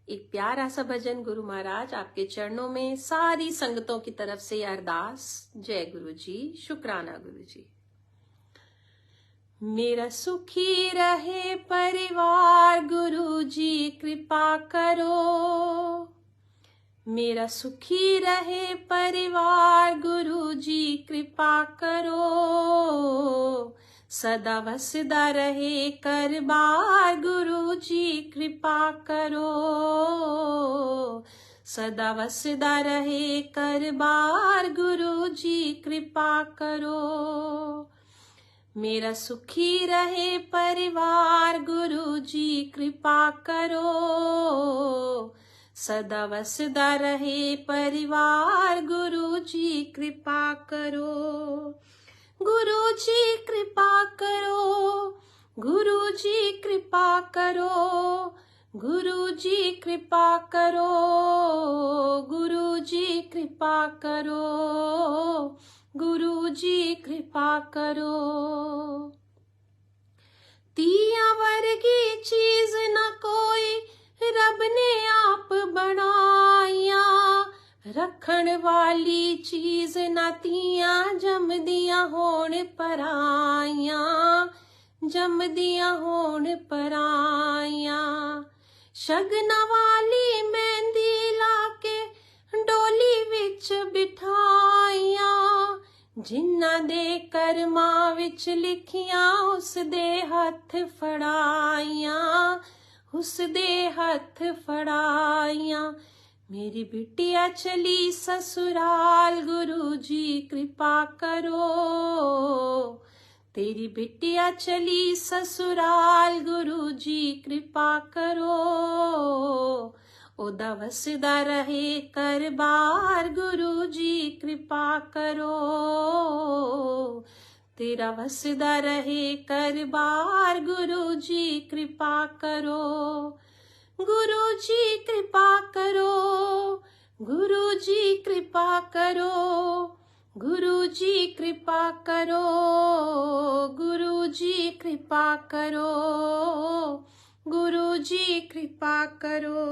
एक प्यारा सा भजन गुरु महाराज आपके चरणों में, सारी संगतों की तरफ से अरदास। जय गुरु जी, शुक्राना गुरु जी। मेरा सुखी रहे परिवार गुरु जी कृपा करो, मेरा सुखी रहे परिवार गुरु जी कृपा करो, सदा वसदा रहे कर बार गुरु जी कृपा करो, सदा वसदा रहे कर बार गुरु जी कृपा करो। मेरा सुखी रहे परिवार गुरु जी कृपा करो, सदा वसदा रहे परिवार गुरु जी कृपा करो, गुरु जी कृपा करो, गुरु जी कृपा करो, गुरु जी कृपा करो, गुरु जी कृपा करो, गुरु जी कृपा करो। तिया वर्गी चीज न कोई रब ने आप बनाया, रखण वाली चीज न तिया जम दिया होण पराया, जम दिया होण पराया। शगना वाली मेहंदी लाके डोली विच बिठाया, ਜਿਨ੍ਹਾਂ ਦੇ ਕਰਮਾਂ ਵਿੱਚ ਲਿਖੀਆਂ ਉਸ ਦੇ ਹੱਥ ਫੜਾਈਆਂ, ਉਸ ਦੇ ਹੱਥ ਫੜਾਈਆਂ। मेरी बिटिया चली ससुराल, गुरु जी कृपा करो। तेरी बिटिया चली ससुराल, गुरु जी कृपा करो। ओदा वसदा रहे घर-बार, गुरु जी कृपा करो। तेरा वसदा रहे घर-बार, गुरु जी कृपा करो। गुरु जी कृपा करो, गुरु जी कृपा करो, गुरु जी कृपा करो, गुरु जी कृपा करो, गुरु जी कृपा करो।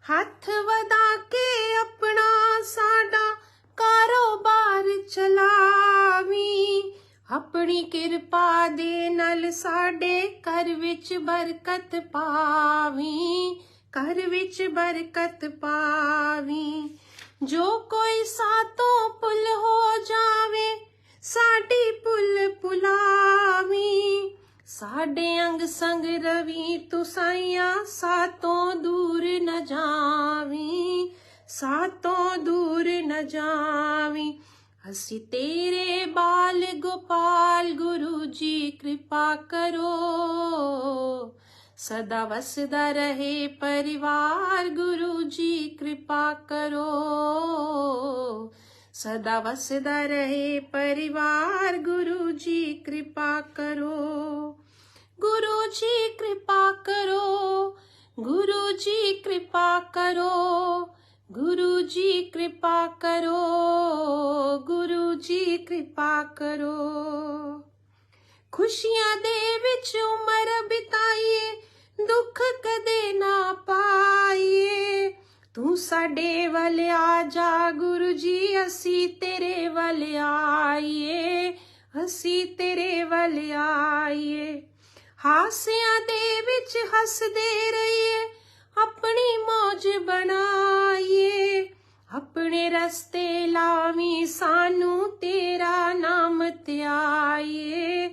हथ वधा के अपना साडा कारोबार चलावी, अपनी किरपा दे नल साडे घर विच बरकत पावी, घर विच बरकत पावी। जो कोई सातों पुल हो जावे, साडी पुल पुलावी। साडे अंग संग रवि तू साइया, सातों दूर न जावी, सातों दूर न जावी। असी तेरे बाल गोपाल, गुरु जी कृपा करो। सदा वसदा रहे परिवार, गुरु जी कृपा करो। सदा वसदा रहे परिवार, गुरु जी कृपा करो। गुरु जी कृपा करो, गुरु जी कृपा करो, गुरु जी कृपा करो, गुरु जी कृपा करो। खुशियां दे विच उमर बिताइए, दुख कदे ना पाइए। तू साडे वल आ जा गुरु जी, असी तेरे वल आइए, असी तेरे वल आइए। हासियां दे विच हसदे रहिए, अपनी मौज बनाइए। अपने रस्ते लावी सानू, तेरा नाम त्याइए,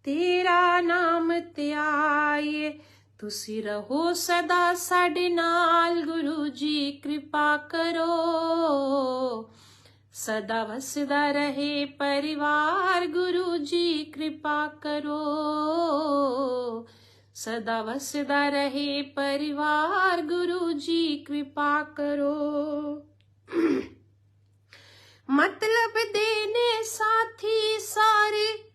तेरा नाम त्याइए। तुसी रहो सदा साडे नाल, गुरु जी कृपा करो। सदा वसदा रहे परिवार, गुरु जी कृपा करो। सदा वसदा रहे परिवार, गुरु जी कृपा करो। मतलब देने साथी सारे,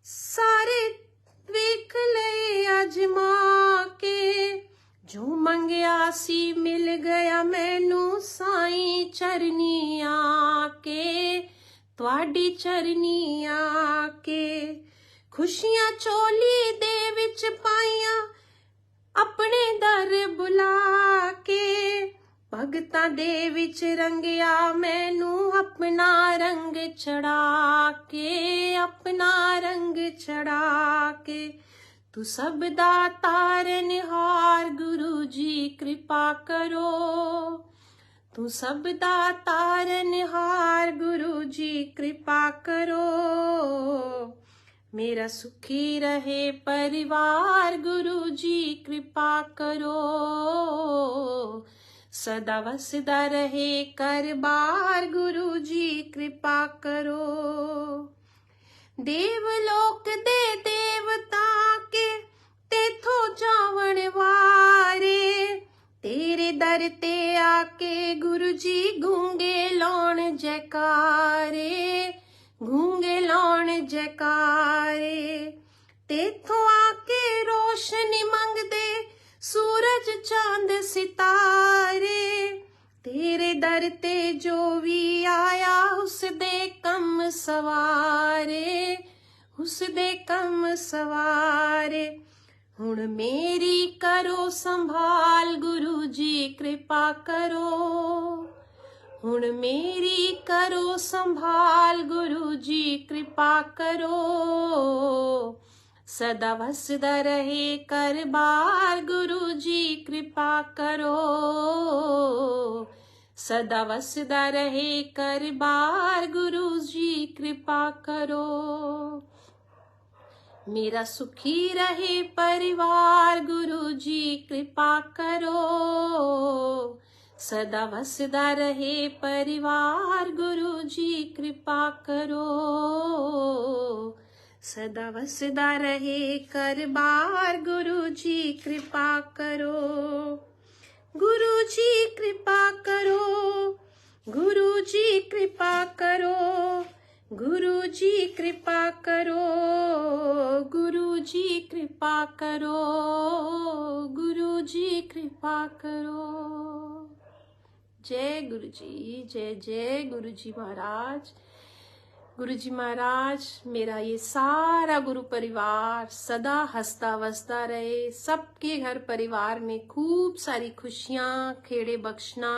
सारे वेख ले अजमा के। जो मंगया सी मिल गया मैनू, साईं चरनी आके, तुहाडी चरनी आके। खुशियां चोली दे विच पाइयां, अपने दर बुला के। भगतां दे विच रंगिया मैनू, अपना रंग चढ़ा के, अपना रंग चढ़ा के। तू सब दा तारनहार, गुरु जी कृपा करो। तू सब दा तारनहार, गुरु जी कृपा करो। मेरा सुखी रहे परिवार, गुरु जी कृपा करो। सदा वसदा रहे घर-बार, गुरु जी कृपा करो। देवलोक दे देवता के तेथों जावण वारे, तेरे दर ते आके गुरु जी गूंगे लाउण जयकारे, गूंगे लाउण जयकारे। तेथों आके रोशनी मंगदे सूरज चांद सितारे। तेरे दर ते जो भी आया, उस दे कम सवारे, उस दे कम सवारे। हुण मेरी करो संभाल, गुरु जी कृपा करो। हुण मेरी करो संभाल, गुरु जी कृपा करो। सदा वसदा रहे घर-बार, गुरु जी कृपा करो। सदा वसदा रहे कर बार गुरु जी कृपा करो। मेरा सुखी रहे परिवार गुरु जी कृपा करो। सदा वसदा रहे परिवार गुरु जी कृपा करो। सदा वसदा रहे कर बार गुरु जी कृपा करो। गुरु जी कृपा करो। गुरु जी कृपा करो। गुरु जी कृपा करो। गुरु जी कृपा करो। गुरु जी कृपा करो। जय गुरु जी, जय जय गुरु जी महाराज। गुरु जी महाराज, मेरा ये सारा गुरु परिवार सदा हंसता वसता रहे। सबके घर परिवार में खूब सारी खुशियां खेड़े बख्शना,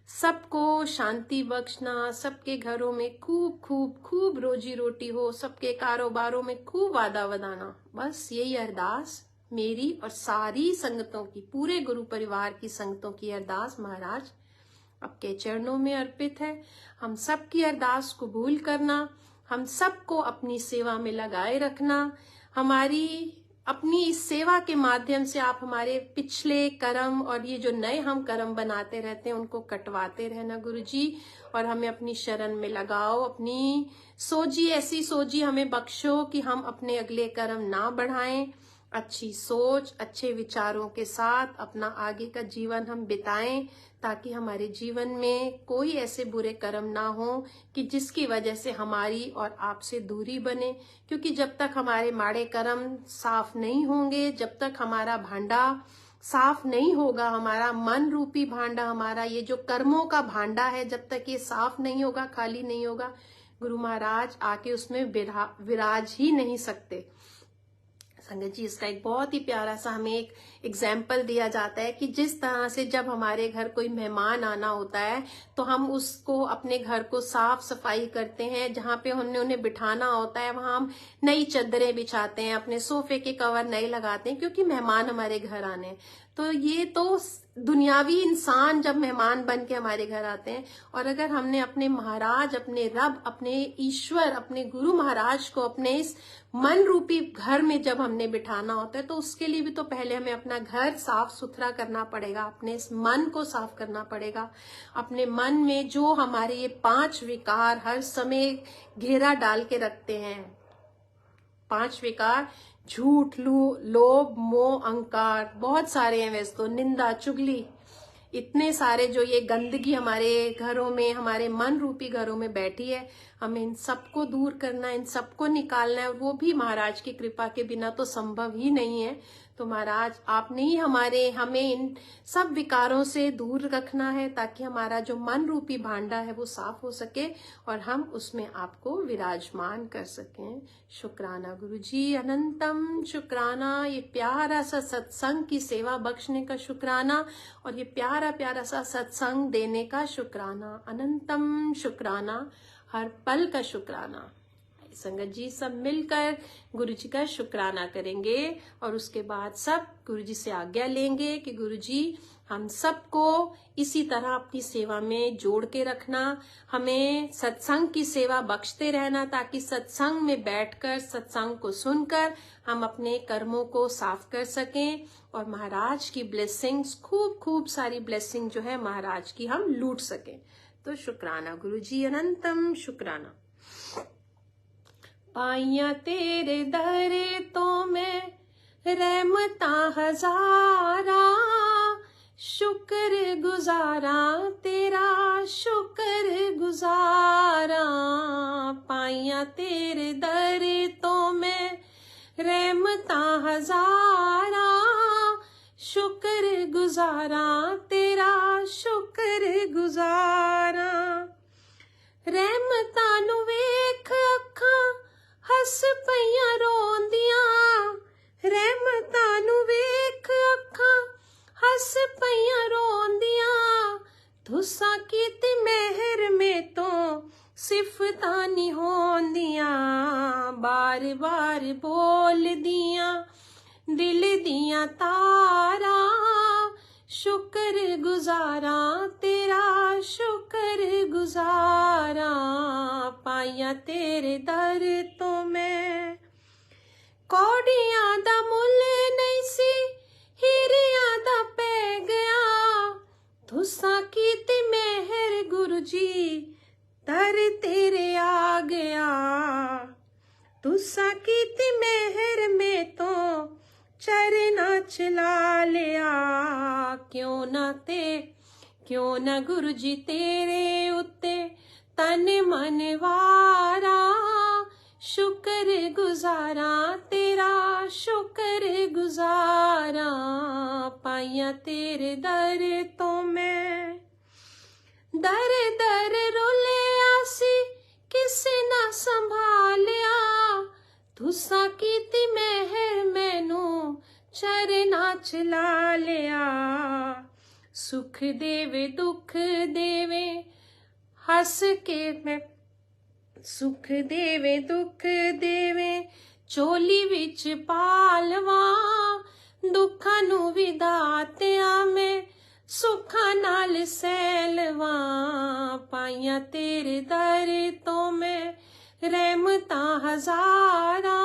सबको शांति बख्शना, सबके घरों में खूब खूब खूब रोजी रोटी हो, सबके कारोबारों में खूब वादा वदाना। बस यही अरदास मेरी और सारी संगतों की, पूरे गुरु परिवार की संगतों की अरदास महाराज आपके चरणों में अर्पित है। हम सबकी अरदास कबूल करना, हम सबको अपनी सेवा में लगाए रखना। हमारी अपनी इस सेवा के माध्यम से आप हमारे पिछले कर्म और ये जो नए हम कर्म बनाते रहते हैं उनको कटवाते रहना गुरु जी, और हमें अपनी शरण में लगाओ। अपनी सोजी, ऐसी सोजी हमें बख्शो कि हम अपने अगले कर्म ना बढ़ाएं। अच्छी सोच, अच्छे विचारों के साथ अपना आगे का जीवन हम बिताएं, ताकि हमारे जीवन में कोई ऐसे बुरे कर्म ना हो कि जिसकी वजह से हमारी और आपसे दूरी बने। क्योंकि जब तक हमारे माड़े कर्म साफ नहीं होंगे, जब तक हमारा भांडा साफ नहीं होगा, हमारा मन रूपी भांडा, हमारा ये जो कर्मों का भांडा है, जब तक ये साफ नहीं होगा, खाली नहीं होगा, गुरु महाराज आके उसमें विराज ही नहीं सकते। संगत जी, इसका एक बहुत ही प्यारा सा हमें एक एग्जाम्पल दिया जाता है कि जिस तरह से जब हमारे घर कोई मेहमान आना होता है तो हम उसको, अपने घर को साफ सफाई करते हैं। जहाँ पे हमने उन्हें बिठाना होता है वहां हम नई चादरें बिछाते हैं, अपने सोफे के कवर नए लगाते हैं, क्योंकि मेहमान हमारे घर आने हैं। तो ये तो दुनियावी इंसान जब मेहमान बन के हमारे घर आते हैं, और अगर हमने अपने महाराज, अपने रब, अपने ईश्वर, अपने गुरु महाराज को अपने इस मन रूपी घर में जब हमने बिठाना होता है, तो उसके लिए भी तो पहले हमें अपना घर साफ सुथरा करना पड़ेगा, अपने इस मन को साफ करना पड़ेगा। अपने मन में जो हमारे ये 5 विकार हर समय घेरा डाल के रखते हैं, 5 विकार, झूठ, लोभ, मोह, अहंकार, बहुत सारे हैं वैसे तो, निंदा, चुगली, इतने सारे जो ये गंदगी हमारे घरों में, हमारे मन रूपी घरों में बैठी है, हमें इन सबको दूर करना है, इन सबको निकालना है। वो भी महाराज की कृपा के बिना तो संभव ही नहीं है। तो महाराज आपने ही हमें इन सब विकारों से दूर रखना है, ताकि हमारा जो मन रूपी भांडा है वो साफ हो सके और हम उसमें आपको विराजमान कर सकें। शुक्राना गुरु जी, अनंतम शुक्राना। ये प्यारा सा सत्संग की सेवा बख्शने का शुक्राना, और ये प्यारा प्यारा सा सत्संग देने का शुक्राना, अनंतम शुक्राना, हर पल का शुक्राना। संगत जी सब मिलकर गुरु जी का शुक्राना करेंगे और उसके बाद सब गुरु जी से आज्ञा लेंगे कि गुरु जी हम सबको इसी तरह अपनी सेवा में जोड़ के रखना, हमें सत्संग की सेवा बख्शते रहना, ताकि सत्संग में बैठकर, सत्संग को सुनकर हम अपने कर्मों को साफ कर सकें और महाराज की ब्लेसिंग्स, खूब खूब सारी ब्लेसिंग जो है महाराज की, हम लूट सकें। तो शुक्राना गुरु जी, अनंतम शुक्राना। पाइया तेरे दरे तो मैं रहमता हजारा, शुक्र गुजारा तेरा, शुक्र गुजारा। पाइया तेरे दरे तो मैं रहमता हजारा, शुक्र गुजारा तेरा, शुक्र गुजारा। रहमता नु वेख अखा हस पईयां रोंदियां, रहमता नु वेख अखा हस पईयां रोंदियां। तुसा कीती मेहर में तो सिफतां नी होंदियां, बार बार बोल दियां दिल दियां तारा, शुक्र गुजारा तेरा शुक्र गुजारा, पाइया तेरे दर तो मैं कौड़ियां दा मुल नहीं सी हीरियां दा पै गया, तुसा कीती मेहर गुरु जी दर तेरे आ गया, तुसा कीती मेहर में तो चरना चला लिया, क्यों ना गुरु जी तेरे उत्ते तन मन वारा, शुक्र गुजारा तेरा शुक्र गुजारा, पाइया तेरे दर तो मैं दर दर रोले आसी किसे ना संभालिया, तुसा कीती मेहर मैनू चरना चला लिया, सुख देवे दुख देवे हस के मैं सुख देवे दुख देवे चोली विच पालवा, दुखां नू विदातिया में सुखां नाल सैलवा, पाइया तेरे दर तो मैं रहमतां हजारा,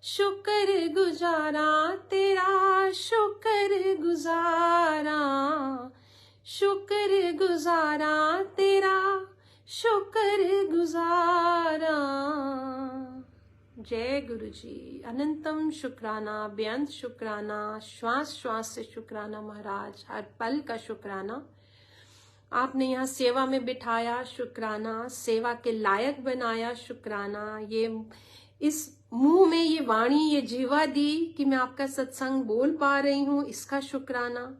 शुक्र गुजारा तेरा शुक्र गुजारा, शुक्र गुजारा तेरा शुक्र गुजारा। जय गुरु जी। अनंतम शुक्राना, बेअंत शुक्राना, श्वास श्वास से शुक्राना महाराज, हर पल का शुक्राना। आपने यहाँ सेवा में बिठाया, शुक्राना, सेवा के लायक बनाया, शुक्राना। ये इस मुंह में ये वाणी, ये जीवा दी कि मैं आपका सत्संग बोल पा रही हूँ, इसका शुक्राना।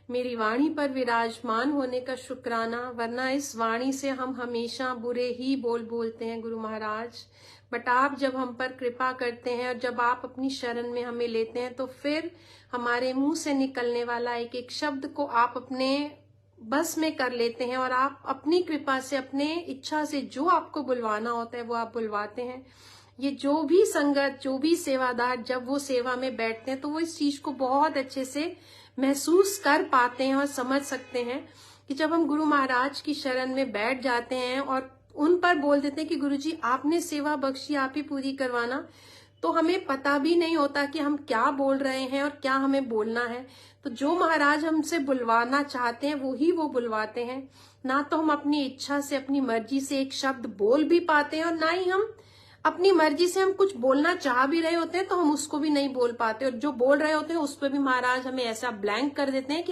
मेरी वाणी पर विराजमान होने का शुक्राना, वरना इस वाणी से हम हमेशा बुरे ही बोलते हैं गुरु महाराज। बट आप जब हम पर कृपा करते हैं और जब आप अपनी शरण में हमें लेते हैं, तो फिर हमारे मुंह से निकलने वाला एक एक शब्द को आप अपने बस में कर लेते हैं और आप अपनी कृपा से, अपने इच्छा से जो आपको बुलवाना होता है वो आप बुलवाते हैं। ये जो भी संगत, जो भी सेवादार जब वो सेवा में बैठते हैं तो वो इस चीज को बहुत अच्छे से महसूस कर पाते हैं और समझ सकते हैं कि जब हम गुरु महाराज की शरण में बैठ जाते हैं और उन पर बोल देते हैं कि गुरु जी आपने सेवा बख्शी, आप ही पूरी करवाना, तो हमें पता भी नहीं होता कि हम क्या बोल रहे हैं और क्या हमें बोलना है। तो जो महाराज हमसे बुलवाना चाहते हैं वो बुलवाते हैं। ना तो हम अपनी इच्छा से, अपनी मर्जी से एक शब्द बोल भी पाते हैं और ना ही हम अपनी मर्जी से हम कुछ बोलना चाह भी रहे होते हैं तो हम उसको भी नहीं बोल पाते, और जो बोल रहे होते हैं उस पर भी महाराज हमें ऐसा ब्लैंक कर देते हैं कि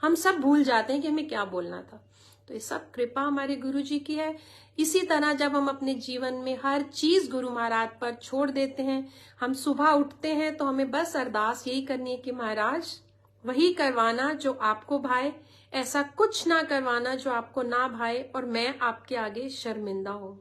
हम सब भूल जाते हैं कि हमें क्या बोलना था। तो ये सब कृपा हमारे गुरु जी की है। इसी तरह जब हम अपने जीवन में हर चीज गुरु महाराज पर छोड़ देते हैं, हम सुबह उठते हैं तो हमें बस अरदास यही करनी है कि महाराज वही करवाना जो आपको भाए, ऐसा कुछ ना करवाना जो आपको ना भाए और मैं आपके आगे शर्मिंदा हूं।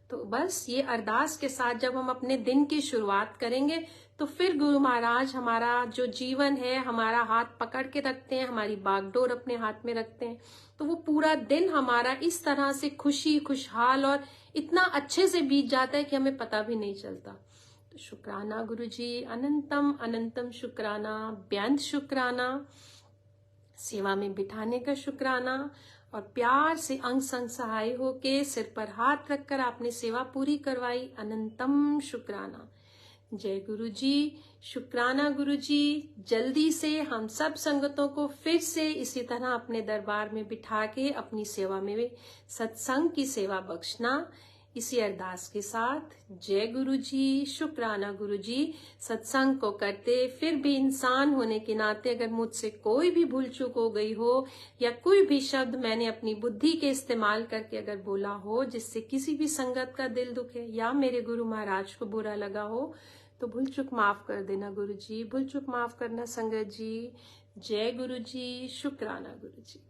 तो बस ये अरदास के साथ जब हम अपने दिन की शुरुआत करेंगे तो फिर गुरु महाराज हमारा जो जीवन है, हमारा हाथ पकड़ के रखते हैं, हमारी बागडोर अपने हाथ में रखते हैं, तो वो पूरा दिन हमारा इस तरह से खुशी खुशहाल और इतना अच्छे से बीत जाता है कि हमें पता भी नहीं चलता। तो शुक्राना गुरु जी, अनंतम अनंतम शुक्राना, बेअंत शुक्राना, सेवा में बिठाने का शुक्राना, और प्यार से अंग संग सहाय होके सिर पर हाथ रखकर आपने सेवा पूरी करवाई, अनंतम शुक्राना। जय गुरु जी, शुक्राना गुरु जी। जल्दी से हम सब संगतों को फिर से इसी तरह अपने दरबार में बिठा के अपनी सेवा में सत्संग की सेवा बख्शना, इसी अरदास के साथ। जय गुरु जी, शुक्राना गुरु जी। सत्संग को करते फिर भी इंसान होने के नाते अगर मुझसे कोई भी भूल चूक हो गई हो या कोई भी शब्द मैंने अपनी बुद्धि के इस्तेमाल करके अगर बोला हो जिससे किसी भी संगत का दिल दुखे या मेरे गुरु महाराज को बुरा लगा हो, तो भूल चूक माफ कर देना गुरु जी, भूल चूक माफ करना संगत जी। जय गुरु जी, शुक्राना गुरु जी।